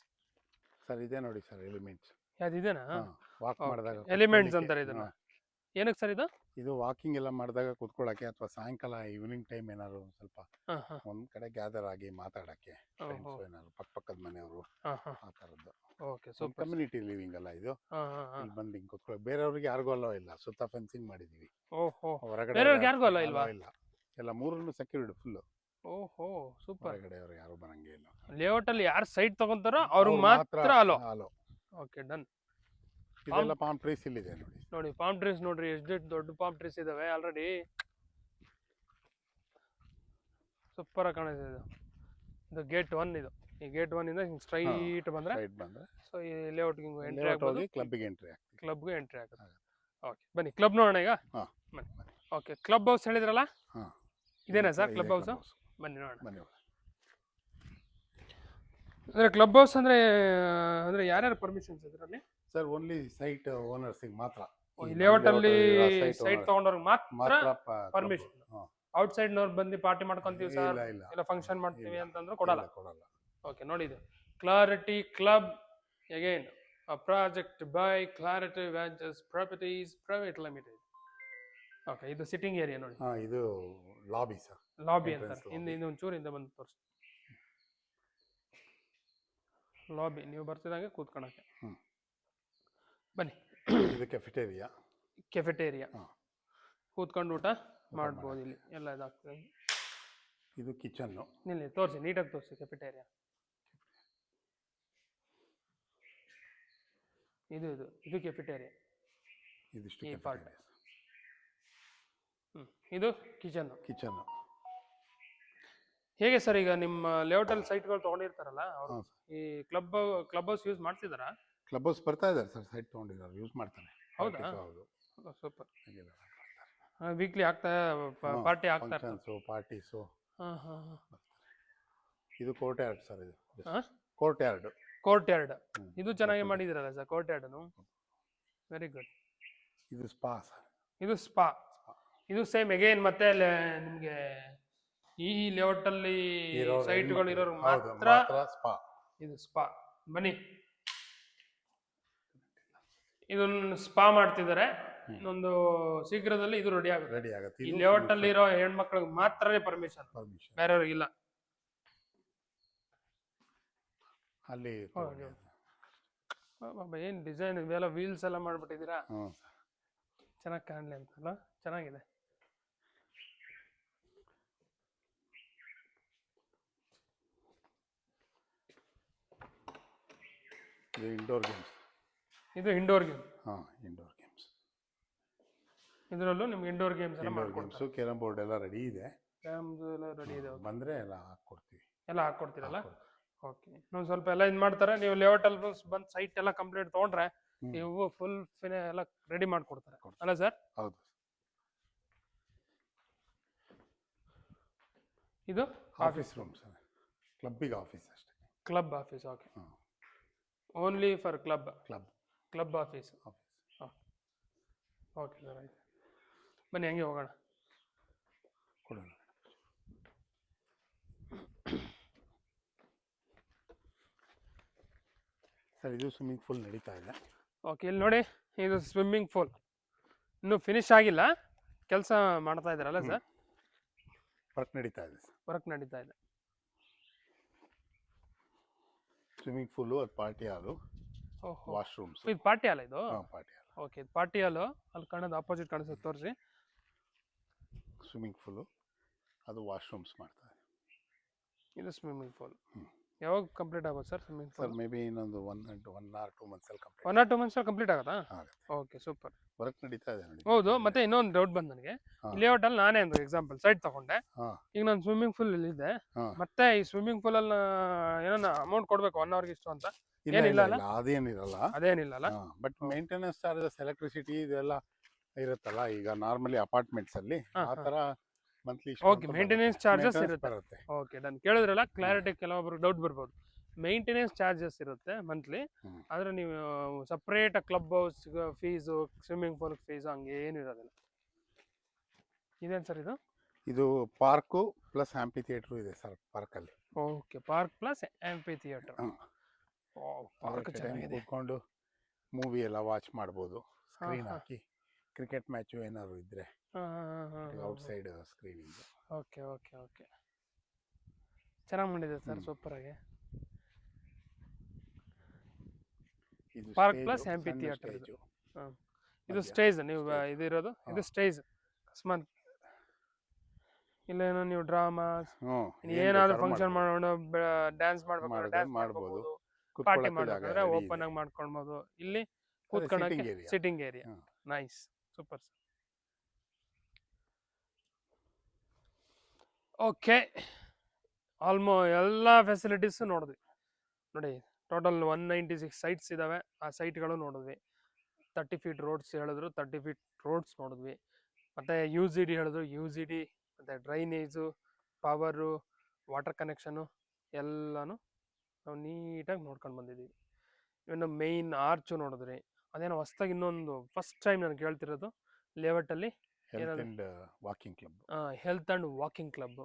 sir. ಇದೆ ನೋಡಿ ಸರ್ ಎಲಿಮೆಂಟ್ಸ್. ಯಾವ್ದಿದೆನಾ? ವಾಕ್ ಮಾಡಿದಾಗ ಎಲಿಮೆಂಟ್ಸ್ ಅಂತಾರೆ ಇದನ್ನ. ಏನಕ್ಕೆ ಸರ್ ಇದು? ಇದು ವಾಕಿಂಗ್ ಎಲ್ಲ ಮಾಡಿದಾಗ ಕುತ್ಕೊಳ್ಳಕ್ಕೆ, ಅಥವಾ ಸಾಯಂಕಾಲ ಈವ್ನಿಂಗ್ ಟೈಮ್ ಏನಾದ್ರು ಸ್ವಲ್ಪ ಒಂದ್ ಕಡೆ ಗ್ಯಾದರ್ ಆಗಿ ಮಾತಾಡಕ್ಕೆ, ಏನಾದ್ರು ಪಕ್ಕದ ಮನೆಯವರು ಆ ತರದ್ದು. ಓಕೆ. ಸೂಪರ್. ಕಮ್ಯುನಿಟಿ ಲಿವಿಂಗ್ ಅಲ್ಲ ಇದು. ಇಲ್ಲಿ ಬಂದು ಹಿಂಗ್ ಕುತ್ಕೊಳ್ಳಿ. ಬೇರೆಯವ್ರಿಗೆ ಯಾರಿಗೂ ಅಲ್ಲೋ ಇಲ್ಲ, ಸುತ್ತ ಫೆನ್ಸಿಂಗ್ ಮಾಡಿದೀವಿ. ಓಹೋ. ಹೊರಗಡೆ ಯಾರಿಗೂ ಅಲ್ಲ ಇಲ್ವಾ? ಇಲ್ಲ, ಎಲ್ಲ 3 ಸೆಕ್ಯೂರ್ಡ್ ಫುಲ್. ಓಹೋ ಸೂಪರ್. ಹೊರಗಡೆಯವರು ಯಾರು ಬರಂಗೇ ಇಲ್ಲ. ಲೇಔಟ್ ಅಲ್ಲಿ ಯಾರು ಸೈಟ್ ತಗೊಂತಾರೋ ಅವ್ರಿಗೆ ಮಾತ್ರ ಅಲೋ. Okay done. ಇದೆಲ್ಲ ಪಾಮ್ ಟ್ರೀಸ್ ಇಲ್ಲಿದೆ ನೋಡಿ. ಪಾಮ್ ಟ್ರೀಸ್ ನೋಡ್ರಿ, ಎಷ್ಟು ದೊಡ್ಡ ಪಾಮ್ ಟ್ರೀಸ್ ಇದಾವೆ ಆಲ್ರೆಡಿ. ಸೂಪರ್ ಆಗಿ ಕಾಣಿಸ್ತಿದೆ ಇದು. ಇದು ಗೇಟ್ 1 ಇದು. ಈ ಗೇಟ್ 1 ಇಂದ ಹಿಂಗ್ ಸ್ಟ್ರೈಟ್ ಬಂದ್ರೆ ಸೊ ಈ ಲೇಔಟ್ ಎಂಟ್ರಿ ಆಗ್ಬೋದು. ಕ್ಲಬ್ಗೆ ಎಂಟ್ರಿ ಆಗುತ್ತೆ. ಓಕೆ ಬನ್ನಿ ಕ್ಲಬ್ ನೋಡೋಣ ಈಗ. ಓಕೆ. ಕ್ಲಬ್ ಹೌಸ್ ಹೇಳಿದ್ರಲ್ಲ, ಇದೇನಾ ಸರ್ ಕ್ಲಬ್ ಹೌಸ್? ಬನ್ನಿ ನೋಡೋಣ. ಅಂದ್ರೆ ಕ್ಲಬ್ ಹೌಸ್ ಅಂದ್ರೆ ಯಾರ್ಯಾರು ಪರ್ಮಿಷನ್ಸ್ ಇದರಲ್ಲಿ ಸರ್? ಓನ್ಲಿ ಸೈಟ್ ಓನರ್ಸಿಗೆ ಮಾತ್ರ. ಲೇಔಟ್ ಅಲ್ಲಿ ಸೈಟ್ ತಗೊಂಡವ್ರಿಗೆ ಮಾತ್ರ ಪರ್ಮಿಷನ್. ಔಟ್ ಸೈಡ್ ನವ್ರು ಬಂದು ಪಾರ್ಟಿ ಮಾಡ್ಕೊಂತೀವಿ ಸರ್, ಇಲ್ಲ ಫಂಕ್ಷನ್ ಮಾಡ್ತೀವಿ ಅಂತಂದ್ರೆ ಕೊಡಲ್ಲ. ಓಕೆ ನೋಡಿ, ಇದು clarity club again a project by Clarity Ventures Properties Private Limited. Okay. ಇದು ಸಿಟ್ಟಿಂಗ್ ಏರಿಯಾ ನೋಡಿ. ಇದು ಲಾಬಿ ಸರ್. ಲಾಬಿ ಅಂತಾರೆ. ಹಿಂದೆ ಒಂಚೂರು ಹಿಂದೆ ಬಂದು ತೋರಿಸಿ. ಲಾಬಿ ನೀವು ಬರ್ತಿದಂಗೆ ಕೂತ್ಕೊಳಕ್ಕೆ. ಬನ್ನಿ. ಇದು ಕೆಫೆಟೇರಿಯಾ. ಕೂತ್ಕೊಂಡು ಊಟ ಮಾಡ್ಬೋದು. ಇಲ್ಲಿ ಎಲ್ಲ ಇದಾಗ್ತದೆ. ಇದು ಕಿಚನ್. ಇಲ್ಲಿ ತೋರಿಸಿ, ನೀಟಾಗಿ ತೋರಿಸಿ ಕೆಫೆಟೇರಿಯಾ. ಇದು ಕೆಫೆಟೇರಿಯಾ. ಈ ಪಾರ್ಟ್. ಇದು ಕಿಚನ್. ಹೇಗೆ ಸರ್ ಈಗ ನಿಮ್ಮ ಲೇಔಟ್ ಅಲ್ಲಿ ಸೈಟ್ಗಳು ತಗೊಂಡಿರ್ತಾರಲ್ಲ, ಅವರು ಈ ಕ್ಲಬ್ ಹೌಸ್ ಯೂಸ್ ಮಾಡ್ತಿದಾರಾ? ಕ್ಲಬ್ ಹೌಸ್ ಬರ್ತಾ ಇದ್ದಾರೆ ಸರ್, ಸೈಟ್ ತಗೊಂಡಿದ್ದಾರೆ, ಯೂಸ್ ಮಾಡ್ತಾರೆ. ಹೌದಾ? ಸೂಪರ್. ವೀಕ್ಲಿ ಪಾರ್ಟಿ ಆಗ್ತಾರೆ. ಪಾರ್ಟೀಸು. ಇದು ಕೋರ್ಟ್ ಯಾರ್ಡ್ ಸರ್. ಇದು ಕೋರ್ಟ್ ಯಾರ್ಡ್. ಇದು ಚೆನ್ನಾಗಿ ಮಾಡಿದಿರಲ್ಲ ಸರ್ ಕೋರ್ಟ್ ಯಾರ್ಡ್ನು. Very good. ಇದು ಸ್ಪಾ ಸರ್. ಇದು ಸ್ಪಾ. ಇದು ಸೇಮ್ ಅಗೇನ್ ಮತ್ತೆ ನಿಮ್ಗೆ ಈ ಲೇಔಟ್ ಅಲ್ಲಿ ಸೈಟ್ಗಳು ಇರೋರು ಮಾತ್ರ ಸ್ಪಾ. ಇದು ಸ್ಪಾ. ಬನ್ನಿ, ಇದನ್ನ ಸ್ಪಾ ಮಾಡ್ತಿದ್ದಾರೆ. ಇನ್ನೊಂದು ಶೀಘ್ರದಲ್ಲಿ ಇದು ರೆಡಿ ಆಗುತ್ತೆ. ಈ ಲೇಔಟ್ ಅಲ್ಲಿ ಇರೋ ಹೆಣ್ಮಕ್ಳಿಗೆ ಮಾತ್ರ ಪರ್ಮಿಷನ್, ಬೇರೆಯವ್ರಿಗಿಲ್ಲ. ಅಲ್ಲಿ ಓಕೆ. ಏನ್ ಡಿಸೈನ್ ಇವೆಲ್ಲ ವೀಲ್ಸ್ ಎಲ್ಲ ಮಾಡ್ಬಿಟ್ಟಿದ್ದೀರಾ, ಹ್ಞೂ ಚೆನ್ನಾಗಿ ಕಾಣಲಿ ಅಂತಲ್ಲ, ಚೆನ್ನಾಗಿದೆ. ಇದು ಇಂಡೋರ್ ಗೇಮ್ಸ್. ಇದು ಇಂಡೋರ್ ಗೇಮ್. ಹಾಂ, ಇಂಡೋರ್ ಗೇಮ್ಸ್. ಇದರಲ್ಲೂ ನಿಮ್ಗೆ ಇಂಡೋರ್ ಗೇಮ್ಸ್ ಎಲ್ಲ ಇಂಡೋರ್ ಮಾಡ್ಕೊಡ್ತಾರೆ. ಗೇಮ್ಸು, ಕ್ಯಾರಮ್ ಬೋರ್ಡ್ ಎಲ್ಲ ರೆಡಿ ಇದೆ. ಕ್ಯಾಮ್ಸ್ ಎಲ್ಲ ರೆಡಿ ಇದೆ. ಬಂದರೆ ಎಲ್ಲ ಹಾಕ್ಕೊಡ್ತೀವಿ. ಎಲ್ಲ ಹಾಕ್ಕೊಡ್ತೀರಲ್ಲ? ಓಕೆ. ಇನ್ನೊಂದು ಸ್ವಲ್ಪ ಎಲ್ಲ ಇದು ಮಾಡ್ತಾರೆ. ನೀವು ಲೇಔಟ್ ಅಲ್ಲಿ ಬಂದು ಸೈಟ್ ಎಲ್ಲ ಕಂಪ್ಲೀಟ್ ತೊಗೊಂಡ್ರೆ ನೀವು ಫುಲ್ ಎಲ್ಲ ರೆಡಿ ಮಾಡ್ಕೊಡ್ತಾರೆ ಅಲ್ಲ ಸರ್? ಹೌದು. ಇದು ಆಫೀಸ್ ರೂಮ್ ಸರ್, ಕ್ಲಬ್ಬಿಗೆ ಆಫೀಸ್ ಅಷ್ಟೇ. Club office. Okay. Only for club office. Okay sir, ಆಯ್ತು. ಬನ್ನಿ ಹಂಗೆ ಹೋಗೋಣ. ಕೊಡೋಣ ಸರ್. ಇದು ಸ್ವಿಮ್ಮಿಂಗ್ ಪೂಲ್ ನಡೀತಾ ಇದೆ. ಓಕೆ, ಇಲ್ಲಿ ನೋಡಿ, ಇದು ಸ್ವಿಮ್ಮಿಂಗ್ ಪೂಲ್ ಇನ್ನೂ ಫಿನಿಶ್ ಆಗಿಲ್ಲ, ಕೆಲಸ ಮಾಡ್ತಾ ಇದ್ದಾರಲ್ಲ ಸರ್? ವರ್ಕ್ ನಡೀತಾ ಇದೆ ಸರ್. ವರ್ಕ್ ನಡೀತಾ ಇದೆ. ಸ್ವಿಮ್ಮಿಂಗ್ ಪೂಲು, ಅದು ಪಾರ್ಟಿ ಹಾಲು, ವಾಶ್ರೂಮ್ಸ್. ಇದು ಪಾರ್ಟಿ ಹಾಲ್ ಇದು? Party hall. ಓಕೆ, ಇದು ಪಾರ್ಟಿ ಹಾಲು. ಅಲ್ಲಿ ಕಾಣೋದು ಆಪೋಸಿಟ್ ಕಾಣಿಸುತ್ತೆ, ತೋರಿಸಿ. ಸ್ವಿಮ್ಮಿಂಗ್ ಪೂಲು, ಅದು ವಾಶ್ರೂಮ್ಸ್ ಮಾಡ್ತಾರೆ. ಇದು ಸ್ವಿಮ್ಮಿಂಗ್ ಪೂಲ್. ಯಾವಾಗ ಕಂಪ್ಲೀಟ್ ಆಗೋದು sir swimming pool? Sir maybe ಇನ್ನೊಂದು 1 or 2 months complete. 1 or 2 months complete ಆಗುತ್ತಾ? Okay, super. ವರ್ಕ್ ನಡೀತಾ ಇದೆ ನೋಡಿ. ಹೌದು. ಮತ್ತೆ ಇನ್ನೊಂದು ಡೌಟ್ ಬಂದು ನನಗೆ, ಲೇಔಟ್ ಅಲ್ಲಿ ನಾನೇ ಒಂದು ಎಕ್ಸಾಂಪಲ್ ಸೈಟ್ ತಗೊಂಡೆ. ಈಗ ನಾನು ಸ್ವಿಮ್ಮಿಂಗ್ ಪೂಲ್ ಇಲ್ಲಿ ಇದೆ, ಮತ್ತೆ ಈ ಸ್ವಿಮ್ಮಿಂಗ್ ಪೂಲ್ ಅಲ್ಲಿ ಏನೋ ಅಮೌಂಟ್ ಕೊಡ್ಬೇಕು 1 hour ಇಷ್ಟು ಅಂತ? ಏನಿಲ್ಲ, ಅದೇನಿರಲ್ಲ. ಅದೇನಿಲ್ಲ. ಬಟ್ ಮೇಂಟೆನೆನ್ಸ್ ಚಾರ್ಜಸ್, ಎಲೆಕ್ಟ್ರಿಸಿಟಿ ಇದೆಲ್ಲ ಇರುತ್ತಲ್ಲ. ಈಗ ನಾರ್ಮಲಿ ಅಪಾರ್ಟ್ಮೆಂಟ್ಸ್ ಅಲ್ಲಿ ಆ ತರ ಮಂತ್ಲಿ. ಓಕೆ, ಮೇಂಟೆನೆನ್ಸ್ ಚಾರ್ಜಸ್ ಇರುತ್ತೆ. ಓಕೆ, ನಾನು ಕೇಳಿದ್ರಲ್ಲ, ಕ್ಲಾರಿಟಿ ಕೆಲವೊಬ್ರು ಡೌಟ್ ಬರ್ಬೋದು. ಮೇಂಟೆನೆನ್ಸ್ ಚಾರ್ಜಸ್ ಇರುತ್ತೆ ಮಂತ್ಲಿ, ಆದ್ರೆ ನೀವು separate clubhouse fees, swimming pool fees ಹಂಗೆ ಏನು ಇರೋದಿಲ್ಲ. ಇದೇನು ಸರ್ ಇದು? ಇದು ಪಾರ್ಕು ಪ್ಲಸ್ ಆಂಪಿ ಥಿಯೇಟರ್ ಇದೆ ಸರ್ ಪಾರ್ಕಲ್ಲಿ. Okay, park plus amphitheatre. Park ಚೆನ್ನಾಗಿದೆ. ಕೂತ್ಕೊಂಡು ಮೂವಿ ಎಲ್ಲ ವಾಚ್ ಮಾಡ್ಬೋದು, ಸ್ಕ್ರೀನ್ ಹಾಕಿ. ಕ್ರಿಕೆಟ್ ಮ್ಯಾಚು ಏನಾದ್ರು ಇದ್ರೆ outside screening. Okay okay okay, ಚೆನ್ನಾಗಿ ಮಾಡಿದೆ ಸರ್, ಸೂಪರ್ ಆಗಿ. Park plus amphitheatre. ಇದು ಸ್ಟೇಜ್ ನೀವು ಇದು ಇರೋದು? ಇದು ಸ್ಟೇಜ್. ಅಕಸ್ಮಾತ್ ಇಲ್ಲೇನೋ ನೀವು ಡ್ರಾಮಾ ಏನಾದ್ರು ಫಂಕ್ಷನ್ ಮಾಡೋಣ, ಡ್ಯಾನ್ಸ್ ಮಾಡ್ಬೋದು, ಪಾರ್ಟಿ ಮಾಡ್ಬೇಕಾದ್ರೆ ಓಪನ್ ಆಗಿ ಮಾಡ್ಕೊಳ್ಬೋದು. ಇಲ್ಲಿ ಕೂತ್ಕೊಳ್ಳೋಕೆ sitting area. Nice, super sir. Okay, ಎಲ್ಲ ಫೆಸಿಲಿಟೀಸು ನೋಡಿದ್ವಿ ನೋಡಿ. ಟೋಟಲ್ 196 ಸೈಟ್ಸ್ ಇದ್ದಾವೆ. ಆ ಸೈಟ್ಗಳು ನೋಡಿದ್ವಿ. 30 feet ರೋಡ್ಸ್ ಹೇಳಿದ್ರು, 30 feet ರೋಡ್ಸ್ ನೋಡಿದ್ವಿ. ಮತ್ತು UGD ಹೇಳಿದ್ರು, UGD ಮತ್ತು ಡ್ರೈನೇಜು, ಪವರು, ವಾಟರ್ ಕನೆಕ್ಷನು ಎಲ್ಲನೂ ನಾವು ನೀಟಾಗಿ ನೋಡ್ಕೊಂಡು ಬಂದಿದ್ದೀವಿ. ಇನ್ನು ಮೇಯ್ನ್ ಆರ್ಚು ನೋಡಿದ್ರಿ. ಅದೇನೋ ಹೊಸ್ದಾಗಿ ಇನ್ನೊಂದು ಫಸ್ಟ್ ಟೈಮ್ ನಾನು ಕೇಳ್ತಿರೋದು ಲೇಔಟಲ್ಲಿ ಹೆಲ್ತ್ ಆ್ಯಂಡ್ ವಾಕಿಂಗ್ ಕ್ಲಬ್,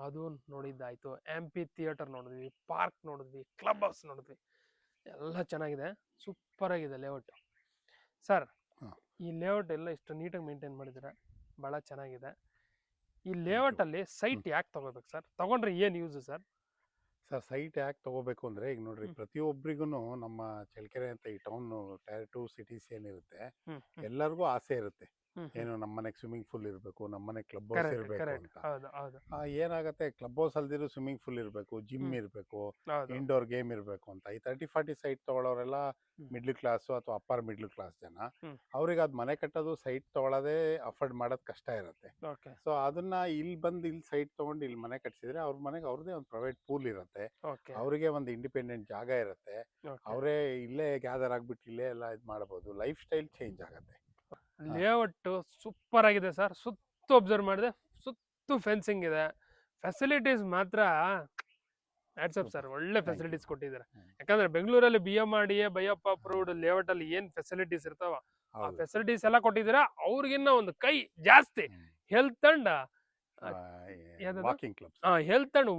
ಅದು ನೋಡಿದ್ದಾಯಿತು. ಆಂಪಿ ಥಿಯೇಟರ್ ನೋಡಿದ್ವಿ, ಪಾರ್ಕ್ ನೋಡಿದ್ವಿ, ಕ್ಲಬ್ ಹೌಸ್ ನೋಡಿದ್ವಿ. ಎಲ್ಲ ಚೆನ್ನಾಗಿದೆ, ಸೂಪರ್ ಆಗಿದೆ ಲೇಔಟ್ ಸರ್. ಈ ಲೇಔಟ್ ಎಲ್ಲ ಇಷ್ಟು ನೀಟಾಗಿ ಮೇಂಟೈನ್ ಮಾಡಿದ್ರೆ ಭಾಳ ಚೆನ್ನಾಗಿದೆ. ಈ ಲೇಔಟಲ್ಲಿ ಸೈಟ್ ಯಾಕೆ ತಗೋಬೇಕು ಸರ್? ತಗೊಂಡ್ರೆ ಏನು ಯೂಸು ಸರ್? ಸರ್ ಸೈಟ್ ಯಾಕೆ ತಗೋಬೇಕು ಅಂದರೆ, ಈಗ ನೋಡ್ರಿ, ಪ್ರತಿಯೊಬ್ಬರಿಗೂ ನಮ್ಮ ಚಳ್ಳಕೆರೆ ಅಂತ ಈ ಟೌನ್ Tier 2 ಸಿಟೀಸ್ ಏನಿರುತ್ತೆ, ಎಲ್ಲರಿಗೂ ಆಸೆ ಇರುತ್ತೆ. ಏನು, ನಮ್ಮನೆಗೆ ಸ್ವಿಮ್ಮಿಂಗ್ ಪೂಲ್ ಇರಬೇಕು, ನಮ್ಮನೆಗೆ ಕ್ಲಬ್ ಹೌಸ್ ಇರಬೇಕು ಅಂತ. ಏನಾಗುತ್ತೆ, ಕ್ಲಬ್ ಹೌಸ್ ಅಲ್ದಿರೋ ಸ್ವಿಮ್ಮಿಂಗ್ ಪೂಲ್ ಇರಬೇಕು, ಜಿಮ್ ಇರಬೇಕು, ಇಂಡೋರ್ ಗೇಮ್ ಇರಬೇಕು ಅಂತ. ಈ 30-40 ಸೈಟ್ ತಗೊಳ್ಳೋರೆಲ್ಲ ಮಿಡ್ಲ್ ಕ್ಲಾಸು ಅಥವಾ ಅಪ್ಪರ್ ಮಿಡ್ಲ್ ಕ್ಲಾಸ್ ಜನ. ಅವ್ರಿಗೆ ಅದು ಮನೆ ಕಟ್ಟೋದು, ಸೈಟ್ ತಗೊಳ್ಳೋದೇ ಅಫೋರ್ಡ್ ಮಾಡೋದು ಕಷ್ಟ ಇರುತ್ತೆ. ಸೊ ಅದನ್ನ ಇಲ್ಲಿ ಬಂದು ಇಲ್ಲಿ ಸೈಟ್ ತಗೊಂಡು ಇಲ್ಲಿ ಮನೆ ಕಟ್ಸಿದ್ರೆ ಅವ್ರ ಮನೆಗೆ ಅವ್ರದೇ ಒಂದು ಪ್ರೈವೇಟ್ ಪೂಲ್ ಇರುತ್ತೆ, ಅವರಿಗೆ ಒಂದು ಇಂಡಿಪೆಂಡೆಂಟ್ ಜಾಗ ಇರುತ್ತೆ, ಅವರೇ ಇಲ್ಲೇ ಗ್ಯಾದರ್ ಆಗ್ಬಿಟ್ಟು ಇಲ್ಲೇ ಎಲ್ಲ ಇದು ಮಾಡಬಹುದು. ಲೈಫ್ ಸ್ಟೈಲ್ ಚೇಂಜ್ ಆಗುತ್ತೆ. ಲೇಔಟ್ ಸೂಪರ್ ಆಗಿದೆ ಸರ್. ಸುತ್ತು ಅಬ್ಸರ್ವ್ ಮಾಡಿದೆ, ಸುತ್ತು ಫೆನ್ಸಿಂಗ್ ಇದೆ. ಫೆಸಿಲಿಟೀಸ್ ಮಾತ್ರ ಆಟ್ಸಪ್ ಸರ್, ಒಳ್ಳೆ ಫೆಸಿಲಿಟೀಸ್ ಕೊಟ್ಟಿದ್ದಾರೆ. ಯಾಕಂದ್ರೆ ಬೆಂಗಳೂರಲ್ಲಿ BMRDA ಬೈಯಪ್ಪ ಅಪ್ರೂವ್ಡ್ ಲೇಔಟ್ ಅಲ್ಲಿ ಏನ್ ಫೆಸಿಲಿಟೀಸ್ ಇರ್ತಾವ, ಆ ಫೆಸಿಲಿಟೀಸ್ ಎಲ್ಲ ಕೊಟ್ಟಿದ್ದೀರಾ. ಅವ್ರಿಗಿನ್ನ ಒಂದು ಕೈ ಜಾಸ್ತಿ. ಹೆಲ್ತ್ ಅಂಡ್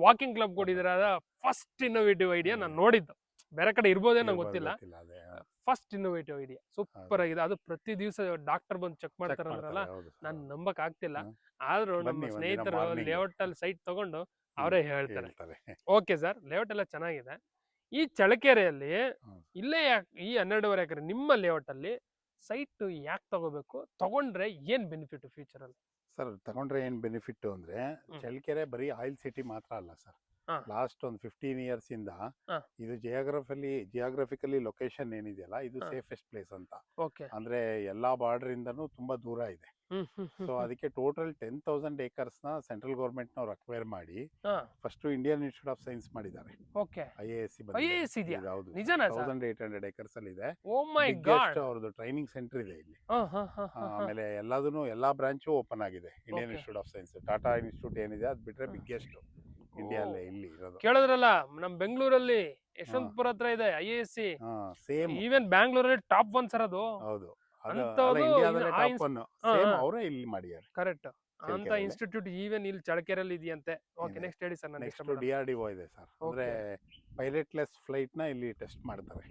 ವಾಕಿಂಗ್ ಕ್ಲಬ್ ಕೊಟ್ಟಿದ್ದೀರಾ. ಫಸ್ಟ್ ಇನ್ನೋವೇಟಿವ್ ಐಡಿಯಾ ನಾನು ನೋಡಿದ್ದು. ಬೇರೆ ಕಡೆ ಇರ್ಬೋದೇನೋ ಗೊತ್ತಿಲ್ಲ, ಫಸ್ಟ್ ಇನ್ನೋವೇಟಿವ್ ಐಡಿಯಾ ಸೂಪರ್ ಆಗಿದೆ. ಅದು ಪ್ರತಿ ದಿವಸ ಡಾಕ್ಟರ್ ಬಂದು ಚೆಕ್ ಮಾಡ್ತಾರಂದ್ರಲ್ಲ, ನಾನು ನಂಬಕ್ ಆಗ್ತಿಲ್ಲ. ಆದ್ರೂ ನಮ್ಮ ಸ್ನೇಹಿತರು ಲೇಔಟ್ ಅಲ್ಲಿ ಸೈಟ್ ತಗೊಂಡು ಅವರೇ ಹೇಳ್ತಾರೆ. ಓಕೆ ಸರ್, ಲೇಔಟ್ ಎಲ್ಲ ಚೆನ್ನಾಗಿದೆ. ಈ ಚಳ್ಳಕೆರೆಯಲ್ಲಿ ಹ್ಮ್. ಇಲ್ಲೇ ಈ 12.5 ಎಕರೆ ನಿಮ್ಮ ಲೇಔಟ್ ಅಲ್ಲಿ ಸೈಟ್ ಯಾಕೆ ತಗೋಬೇಕು, ತಗೊಂಡ್ರೆ ಏನ್ ಬೆನಿಫಿಟ್ ಫ್ಯೂಚರ್ ಅಲ್ಲಿ? ಸರ್ ತಗೊಂಡ್ರೆ ಏನ್ ಬೆನಿಫಿಟ್ ಅಂದ್ರೆ ಹ್ಮ್. ಚಳ್ಳಕೆರೆ ಬರೀ ಆಯಿಲ್ ಸಿಟಿ ಮಾತ್ರ ಅಲ್ಲ ಸರ್. ಹಾ. ಲಾಸ್ಟ್ ಒಂದು 15 ಇಯರ್ಸ್ ಇಂದ ಹಾ. ಇದು ಜಿಯೋಗ್ರಫಿಕಲಿ ಲೊಕೇಶನ್ ಏನಿದೆಯಲ್ಲ ಇದು ಹಾ. ಸೇಫೆಸ್ಟ್ ಪ್ಲೇಸ್ ಅಂತ. ಓಕೆ. ಅಂದ್ರೆ ಎಲ್ಲಾ ಬಾರ್ಡರ್ ಇಂದನೂ ತುಂಬಾ ದೂರ ಇದೆ. ಸೊ ಅದಕ್ಕೆ ಟೋಟಲ್ 10,000 ಏಕರ್ಸ್ ನ ಸೆಂಟ್ರಲ್ ಗವರ್ಮೆಂಟ್ ನವರು ಅಕ್ವೈರ್ ಮಾಡಿ first Indian institute of science ಮಾಡಿದ್ದಾರೆ. ಓಕೆ. IISc IAS ಇದೆಯಾ? ಹೌದು. ನಿಜನಾ ಸರ್? 1800 ಏಕರ್ಸ್ ಅಲ್ಲಿ ಇದೆ. ಓ ಮೈ ಗಾಡ್. ಅವ್ರದ್ದು ಟ್ರೈನಿಂಗ್ ಸೆಂಟರ್ ಇದೆ ಇಲ್ಲಿ. ಆಮೇಲೆ ಎಲ್ಲಾ ಬ್ರಾಂಚು ಓಪನ್ ಆಗಿದೆ Indian Okay. Institute of science. Tata institute ಏನಿದೆ ಅದು ಬಿಟ್ರೆ ಬಿಗ್ಗೆಸ್ಟ್ ಇಂಡಿಯಾಲ್ಲೇ ಇಲ್ಲಿ ಇರೋದು. ಕೇಳಿದ್ರಲ್ಲ, ನಮ್ ಬೆಂಗಳೂರಲ್ಲಿ ಯಶವಂತಪುರ ಹತ್ರ ಇದೆ IASc. ಸೇಮ್ ಈವನ್ ಬ್ಯಾಂಗ್ಳೂರಲ್ಲಿ ಟಾಪ್ 1 ಸರ್ ಅದು. ಹೌದು. ಅಂಥದ್ದು ಇಂಡಿಯಾದಲ್ಲೇ ಆ ಟಾಪ್ 1 ಹಾ, ಸೇಮ್ ಹಾ. ಅವರೇ ಇಲ್ಲಿ ಮಾಡಿದ್ದಾರೆ. ಕರೆಕ್ಟ್. ಅಂತ ಚಳ್ಳಕೆರೆಯಲ್ಲಿ. ಇನ್ಸ್ಟಿಟ್ಯೂಟ್ ಈವನ್ ಇಲ್ಲಿ ಚಳ್ಳಕೆರೆಯಲ್ಲಿ ಇದೆಯಂತೆ. ಓಕೆ, ಇದೆ. ನೆಕ್ಸ್ಟ್ ಹೇಳಿ ಸರ್, ನಾನು ನೆಕ್ಸ್ಟ್ DRDO ಇದೆ ಸರ್. ಅಂದ್ರೆ ಪೈಲಟ್ಲೆಸ್ ಫ್ಲೈಟ್ ನ ಇಲ್ಲಿ ಟೆಸ್ಟ್ ಮಾಡ್ತಾರೆ.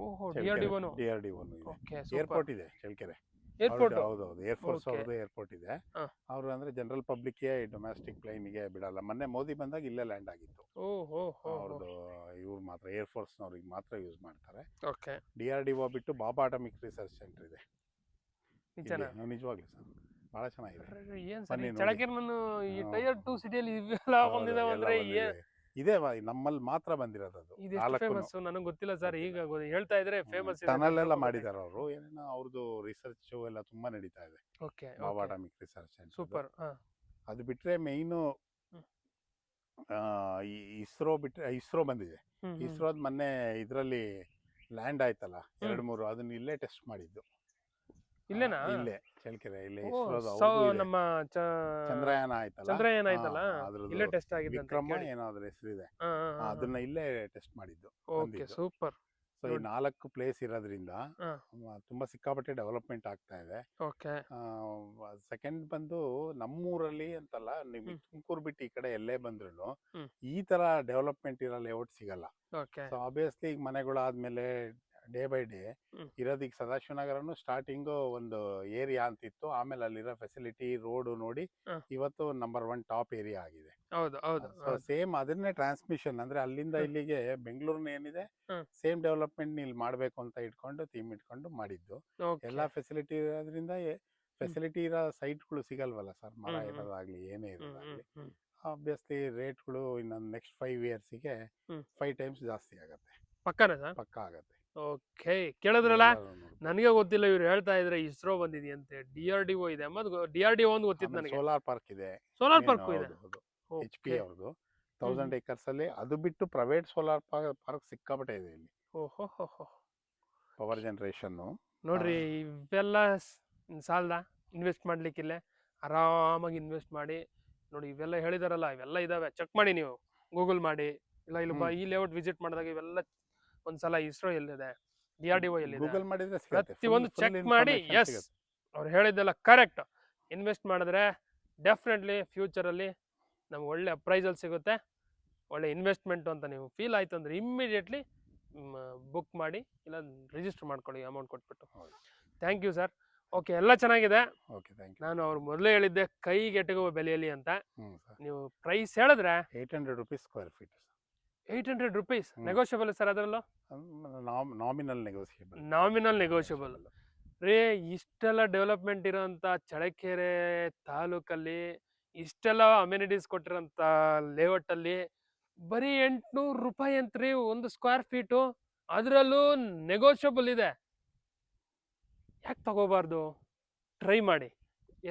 ಓಹೋ, DRDO DRDO. ಇದೆ. ಓಕೆ, ಏರ್ಪೋರ್ಟ್ ಇದೆ ಚಳ್ಳಕೆರೆ. ಏರ್ಪೋರ್ಟ್. ಹೌದು, ಏರ್ ಫೋರ್ಸ್ Okay. ಅವ್ರದ್ದು ಏರ್ಪೋರ್ಟ್ ಇದೆ. ಹಾ. ಅವರು ಅಂದ್ರೆ ಜನರಲ್ ಪಬ್ಲಿಕ್ ಡೊಮೆಸ್ಟಿಕ್ ಪ್ಲೈನ್ ಗೆ ಬಿಡಲ್ಲ. ಮೊನ್ನೆ ಮೋದಿ ಬಂದಾಗ ಇಲ್ಲೇ ಲ್ಯಾಂಡ್ ಆಗಿತ್ತು. ಓಹೋ. ಅವ್ರದ್ದು ಇವ್ರು ಮಾತ್ರ ಏರ್ ಫೋರ್ಸ್ ನವ್ರಿಗೆ ಮಾತ್ರ ಯೂಸ್ ಮಾಡ್ತಾರೆ. ಓಕೆ. DRDO ಬಿಟ್ಟು ಬಾಬಾ ಅಟಾಮಿಕ್ ರಿಸರ್ಚ್ ಸೆಂಟರ್ ಇದೆ. ನಿಜನಾ? ನಿಜವಾಗ್ಲಿ ಸರ್ ಬಹಳ ಚೆನ್ನಾಗಿದೆ. ಏನ್ ಸರ್, ಬನ್ನಿ ನೋಡಿ. ಚಳ್ಳಕೆರೆ ನಾನು ಈ ಹಾ. ಟೈರ್ 2 ಸಿಟಿಯಲ್ಲಿ ಇವೆಲ್ಲ ಹೌದು, ಬಂದಿದಾವೆ ಎಲ್ಲ ಅಂದ್ರೆ ಬಂದಿದೆ. ಇದೆ ನಮ್ಮಲ್ಲಿ ಮಾತ್ರ ಬಂದಿರೋದು ಅದು. ಇದು ಎಷ್ಟು ನಾಲ್ಕು ಫೇಮಸ್ ನನಗೆ ಗೊತ್ತಿಲ್ಲ ಸರ್. ಈಗ ಹೇಳ್ತಾ ಇದ್ರೆ ಫೇಮಸ್ ಇದೆ. ಟನಲ್ ಎಲ್ಲ ಮಾಡಿದಾರೆ ಅವರು. ಏನೇನೋ ಅವ್ರದ್ದು ರಿಸರ್ಚ್ ಎಲ್ಲ ತುಂಬಾ ನಡೀತಾ ಇದೆ. ಓಕೆ. ಬಾಬಾ ಅಟಾಮಿಕ್ ರಿಸರ್ಚ್ ಸೆಂಟರ್. ಸೂಪರ್. ಅದು ಬಿಟ್ರೆ ಮೇಯ್ನು ಹ್ಮ್. ಇಸ್ರೋ ಬಂದಿದೆ. ಇಸ್ರೋದ್ ಮೊನ್ನೆ ಇದ್ರಲ್ಲಿ ಲ್ಯಾಂಡ್ ಆಯ್ತಲ್ಲ ಹ್ಮ್. 2-3 ಅದನ್ನ ಇಲ್ಲೇ ಟೆಸ್ಟ್ ಮಾಡಿದ್ದು. ಇಲ್ಲೇನಾ? ಇಲ್ಲೇ ಚಳ್ಳಕೆರೆ ಇಲ್ಲೇ ಓ, ಇಸ್ರೋದ್ ಸೊ ಅವ್ರ್ದು ಇದೆ. ನಮ್ಮ ಚಂದ್ರಯಾನ ಆಯ್ತಲ್ಲ. ಚಂದ್ರಯಾನ ಆಯ್ತಲ್ಲ, ಅದ್ರದ್ದು ಇಲ್ಲೇ ಟೆಸ್ಟ್ ಆಗಿದೆ ಅಂತ ವಿಕ್ರಮ ಕೇಳಿ. ಏನೋ ಅದ್ರ ಹೆಸರಿದೆ. ಹಾ, ಹಾ, ಹಾ, ಅದನ್ನ ಇಲ್ಲೇ ಟೆಸ್ಟ್ ಮಾಡಿದ್ದು. ಓಕೆ, ಬಂದಿದ್ದು. ಸೂಪರ್. ಸೊ ಈ 4 ಪ್ಲೇಸ್ ಇರೋದ್ರಿಂದ ಹಾ. ತುಂಬಾ ಸಿಕ್ಕಾಪಟ್ಟೆ ಡೆವಲಪ್ಮೆಂಟ್ ಆಗ್ತಾ ಇದೆ. ಓಕೆ. ಸೆಕೆಂಡ್ ಬಂದು ನಮ್ಮೂರಲ್ಲಿ ಅಂತಲ್ಲ, ನಿಮ್ಗೆ ಹ್ಮ್. ತುಮಕೂರು ಬಿಟ್ಟು ಈ ಕಡೆ ಎಲ್ಲೇ ಬಂದ್ರು ಹ್ಮ್. ಈ ತರ ಡೆವಲಪ್ಮೆಂಟ್ ಇರೋ ಲೇಔಟ್ ಸಿಗಲ್ಲ. ಓಕೆ. ಸೊ ಆಬ್ವಿಯಸ್ಲಿ ಈಗ ಮನೆಗಳಾದ್ಮೇಲೆ ಡೇ ಬೈ ಡೇ ಹ್ಮ್. ಇರೋದೀಗ ಸದಾಶಿವನಗರನು ಸ್ಟಾರ್ಟಿಂಗು ಒಂದು ಏರಿಯಾ ಅಂತಿತ್ತು. ಆಮೇಲೆ ಅಲ್ಲಿರೋ ಫೆಸಿಲಿಟಿ ರೋಡ್ ನೋಡಿ ಹ. ಇವತ್ತು ನಂಬರ್ 1 ಟಾಪ್ ಏರಿಯಾ ಆಗಿದೆ. ಹೌದು, ಹೌದು, ಸೊ ಸೇಮ್ ಅದನ್ನೇ ಟ್ರಾನ್ಸ್ಮಿಷನ್ ಅಂದ್ರೆ ಅಲ್ಲಿಂದ ಹ್ಮ್. ಇಲ್ಲಿಗೆ ಬೆಂಗಳೂರಿನ ಏನಿದೆ ಹ್ಮ್. ಸೇಮ್ ಡೆವಲಪ್ಮೆಂಟ್ ಇಲ್ಲಿ ಮಾಡ್ಬೇಕು ಅಂತ ಇಟ್ಕೊಂಡು ಥೀಮ್ ಇಟ್ಕೊಂಡು ಮಾಡಿದ್ದು. ಓಕೆ. ಎಲ್ಲಾ ಫೆಸಿಲಿಟಿ ಇರೋದ್ರಿಂದ ಫೆಸಿಲಿಟಿ ಇರೋ ಸೈಟ್ಗಳು ಸಿಗಲ್ವಲ್ಲ ಸರ್. ಮರ ಹ್ಮ್, ಹ್ಮ್. ಇರೋದಾಗ್ಲಿ ಏನೇ ಇರೋದಾಗ್ಲಿ ಹ್ಮ್. ಆಬ್ವಿಯಸ್ಲಿ ರೇಟ್ಗಳು ಇನ್ನೊಂದು ನೆಕ್ಸ್ಟ್ 5 ಇಯರ್ಸ್ಗೆ ಹ್ಮ್. 5 ಟೈಮ್ಸ್ ಜಾಸ್ತಿ ಆಗತ್ತೆ. ಪಕ್ಕನಾ ಸರ್? ಪಕ್ಕ ಆಗತ್ತೆ. ಓಕೆ, ಕೇಳಿದ್ರಲ್ಲ, ಎಲ್ಲರೂ ನೋಡ್ಬೋದು. ನನಗೆ ಗೊತ್ತಿಲ್ಲ, ಇವ್ರು ಹೇಳ್ತಾ ಇದ್ರೆ ಇಸ್ರೋ ಬಂದಿದೆಯಂತೆ, DRDO ಇದೆ. ಮತ್ತೆ DRDO ಒಂದು ಗೊತ್ತಿತ್ತು ನನಗೆ. ಸೋಲಾರ್ ಪಾರ್ಕ್ ಇದೆ. ಸೋಲಾರ್ ಪಾರ್ಕ್ ಇದೆ. HP okay. ಅವ್ರದ್ದು 1000 ಏಕರ್ಸ್ ಅಲ್ಲಿ. ಅದು ಬಿಟ್ಟು ಪ್ರೈವೇಟ್ ಸೋಲಾರ್ ಪಾರ್ಕ್ ಸಿಕ್ಕಾಪಟ್ಟೆ ಇದೆ ಇಲ್ಲಿ. ಓಹೋ. Power generation. ನೋಡ್ರಿ, ಇವೆಲ್ಲ ಸಾಲದ ಇನ್ವೆಸ್ಟ್ ಮಾಡ್ಲಿಕ್ಕಿಲ್ಲ. ಆರಾಮಾಗಿ ಇನ್ವೆಸ್ಟ್ ಮಾಡಿ ನೋಡಿ. ಇವೆಲ್ಲ ಹೇಳಿದಾರಲ್ಲ, ಇವೆಲ್ಲ ಇದಾವೆ, ಚೆಕ್ ಮಾಡಿ ನೀವು, ಗೂಗಲ್ ಮಾಡಿ. ಇಲ್ಲ ಇಲ್ಲಿ ಈ ಲೇಔಟ್ ವಿಸಿಟ್ ಮಾಡಿದಾಗ ಇವೆಲ್ಲ ಒಂದ್ಸಲ ಇಸ್ರೋ ಎಲ್ಲಿದೆ, DRDO ಎಲ್ಲಿದೆ, ಗೂಗಲ್ ಮಾಡಿದ್ರೆ ಪ್ರತಿಯೊಂದು ಚೆಕ್ ಮಾಡಿ. ಎಸ್, ಅವ್ರು ಹೇಳಿದ್ದೆಲ್ಲ ಕರೆಕ್ಟ್. ಇನ್ವೆಸ್ಟ್ ಮಾಡಿದ್ರೆ ಡೆಫಿನೆಟ್ಲಿ ಫ್ಯೂಚರಲ್ಲಿ ನಮ್ಗೆ ಒಳ್ಳೆ ಅಪ್ರೈಸಲ್ ಸಿಗುತ್ತೆ. ಒಳ್ಳೆ ಇನ್ವೆಸ್ಟ್ಮೆಂಟ್ ಅಂತ ನೀವು ಫೀಲ್ ಆಯ್ತು ಅಂದ್ರೆ ಇಮ್ಮಿಡಿಯೇಟ್ಲಿ ಬುಕ್ ಮಾಡಿ, ಇಲ್ಲ ರಿಜಿಸ್ಟರ್ ಮಾಡ್ಕೊಳ್ಳಿ ಅಮೌಂಟ್ ಕೊಟ್ಬಿಟ್ಟು. Thank you sir. ಓಕೆ, ಎಲ್ಲ ಚೆನ್ನಾಗಿದೆ. Okay, thank you. ನಾನು ಅವ್ರು ಮೊದಲೇ ಹೇಳಿದ್ದೆ ಕೈಗೆಟುಕುವ ಬೆಲೆಯಲ್ಲಿ ಅಂತ. ಹ್ಮ್ ಸರ್. ನೀವು ಪ್ರೈಸ್ ಹೇಳಿದ್ರೆ 800 rupees square feet. 800 rupees hmm. Negotiable sir. ಅದರಲ್ಲೂ ನಾಮಿನಲ್ ನೆಗೋಸಿಯೇಬಲ್. ನಾಮಿನಲ್ ನೆಗೋಷಿಯಬಲ್ ರೀ. ಇಷ್ಟೆಲ್ಲ ಡೆವಲಪ್ಮೆಂಟ್ ಇರೋಂಥ ಚಳ್ಳಕೆರೆ ತಾಲೂಕಲ್ಲಿ ಇಷ್ಟೆಲ್ಲ ಅಮ್ಯುನಿಟೀಸ್ ಕೊಟ್ಟಿರೋಂಥ ಲೇಔಟಲ್ಲಿ ಬರೀ 800 ರೂಪಾಯಿ ಅಂತ್ರಿ ಒಂದು ಸ್ಕ್ವೇರ್ ಫೀಟು. ಅದರಲ್ಲೂ ನೆಗೋಷಿಯಬಲ್ ಇದೆ. ಯಾಕೆ ತಗೋಬಾರ್ದು? ಟ್ರೈ ಮಾಡಿ.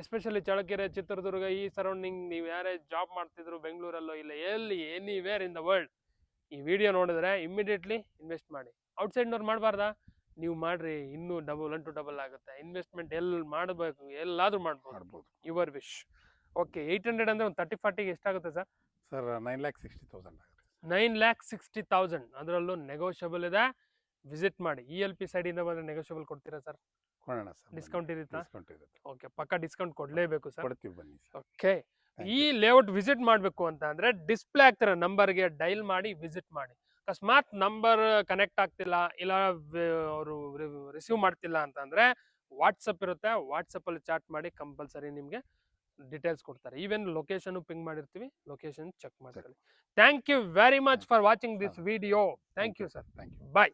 ಎಸ್ಪೆಷಲಿ ಚಳ್ಳಕೆರೆ, ಚಿತ್ರದುರ್ಗ ಈ ಸರೌಂಡಿಂಗ್ ನೀವು ಯಾರೇ ಜಾಬ್ ಮಾಡ್ತಿದ್ರು ಬೆಂಗಳೂರಲ್ಲೋ ಇಲ್ಲ ಎಲ್ಲಿ ಎನಿವೇರ್ ಇನ್ ದ ವರ್ಲ್ಡ್, ಈ ವಿಡಿಯೋ ನೋಡಿದ್ರೆ ಇಮ್ಮಿಡಿಯೇಟ್ಲಿ ಇನ್ವೆಸ್ಟ್ ಮಾಡಿ. ಔಟ್ಸೈಡ್ನವ್ರು ಮಾಡಬಾರ್ದಾ? ನೀವು ಮಾಡ್ರಿ, ಇನ್ನೂ ಡಬಲ್ ಆಗುತ್ತೆ. ಇನ್ವೆಸ್ಟ್ಮೆಂಟ್ ಎಲ್ಲಿ ಮಾಡಬೇಕು, ಎಲ್ಲಾದ್ರೂ ಮಾಡ್ಬೋದು. Your wish. ಓಕೆ, 800 ಅಂದ್ರೆ ಒಂದು 30-40 ಎಷ್ಟಾಗುತ್ತೆ ಸರ್? ಸರ್ 9,60,000 ಆಗುತ್ತೆ. 9,60,000. ಅದರಲ್ಲೂ ನೆಗೋಷಿಯಬಲ್ ಇದೆ. ವಿಸಿಟ್ ಮಾಡಿ. ELP ಸೈಡಿಂದ ಬಂದ್ರೆ ನೆಗೋಷಿಯಬಲ್ ಕೊಡ್ತೀರಾ ಸರ್? ಕೊಡೋಣ ಸರ್. ಡಿಸ್ಕೌಂಟ್ ಇರುತ್ತಾ? ಡಿಸ್ಕೌಂಟ್ ಇರುತ್ತೆ. ಓಕೆ, ಪಕ್ಕ ಡಿಸ್ಕೌಂಟ್ ಕೊಡ್ಲೇಬೇಕು ಸರ್. ಕೊಡ್ತೀವಿ, ಬನ್ನಿ ಸರ್. ಓಕೆ, ಈ ಲೇಔಟ್ ವಿಸಿಟ್ ಮಾಡಬೇಕು ಅಂತ ಅಂದ್ರೆ ಡಿಸ್ಪ್ಲೇ ಆಗ್ತಿರೋ ನಂಬರ್ಗೆ ಡೈಲ್ ಮಾಡಿ ವಿಸಿಟ್ ಮಾಡಿ. ಅಕಸ್ಮಾತ್ ನಂಬರ್ ಕನೆಕ್ಟ್ ಆಗ್ತಿಲ್ಲ, ಇಲ್ಲ ಅವರು ರಿಸೀವ್ ಮಾಡ್ತಿಲ್ಲ ಅಂತಂದ್ರೆ ವಾಟ್ಸಪ್ ಇರುತ್ತೆ. ವಾಟ್ಸಪ್ ಅಲ್ಲಿ ಚಾಟ್ ಮಾಡಿ, ಕಂಪಲ್ಸರಿ ನಿಮ್ಗೆ ಡೀಟೇಲ್ಸ್ ಕೊಡ್ತಾರೆ. ಈವನ್ ಲೊಕೇಶನ್ ಪಿಂಗ್ ಮಾಡಿರ್ತೀವಿ, ಲೊಕೇಶನ್ ಚೆಕ್ ಮಾಡ್ಕೊಳ್ಳಿ. Thank you very much for watching this video. Thank you sir. Thank you. Bye.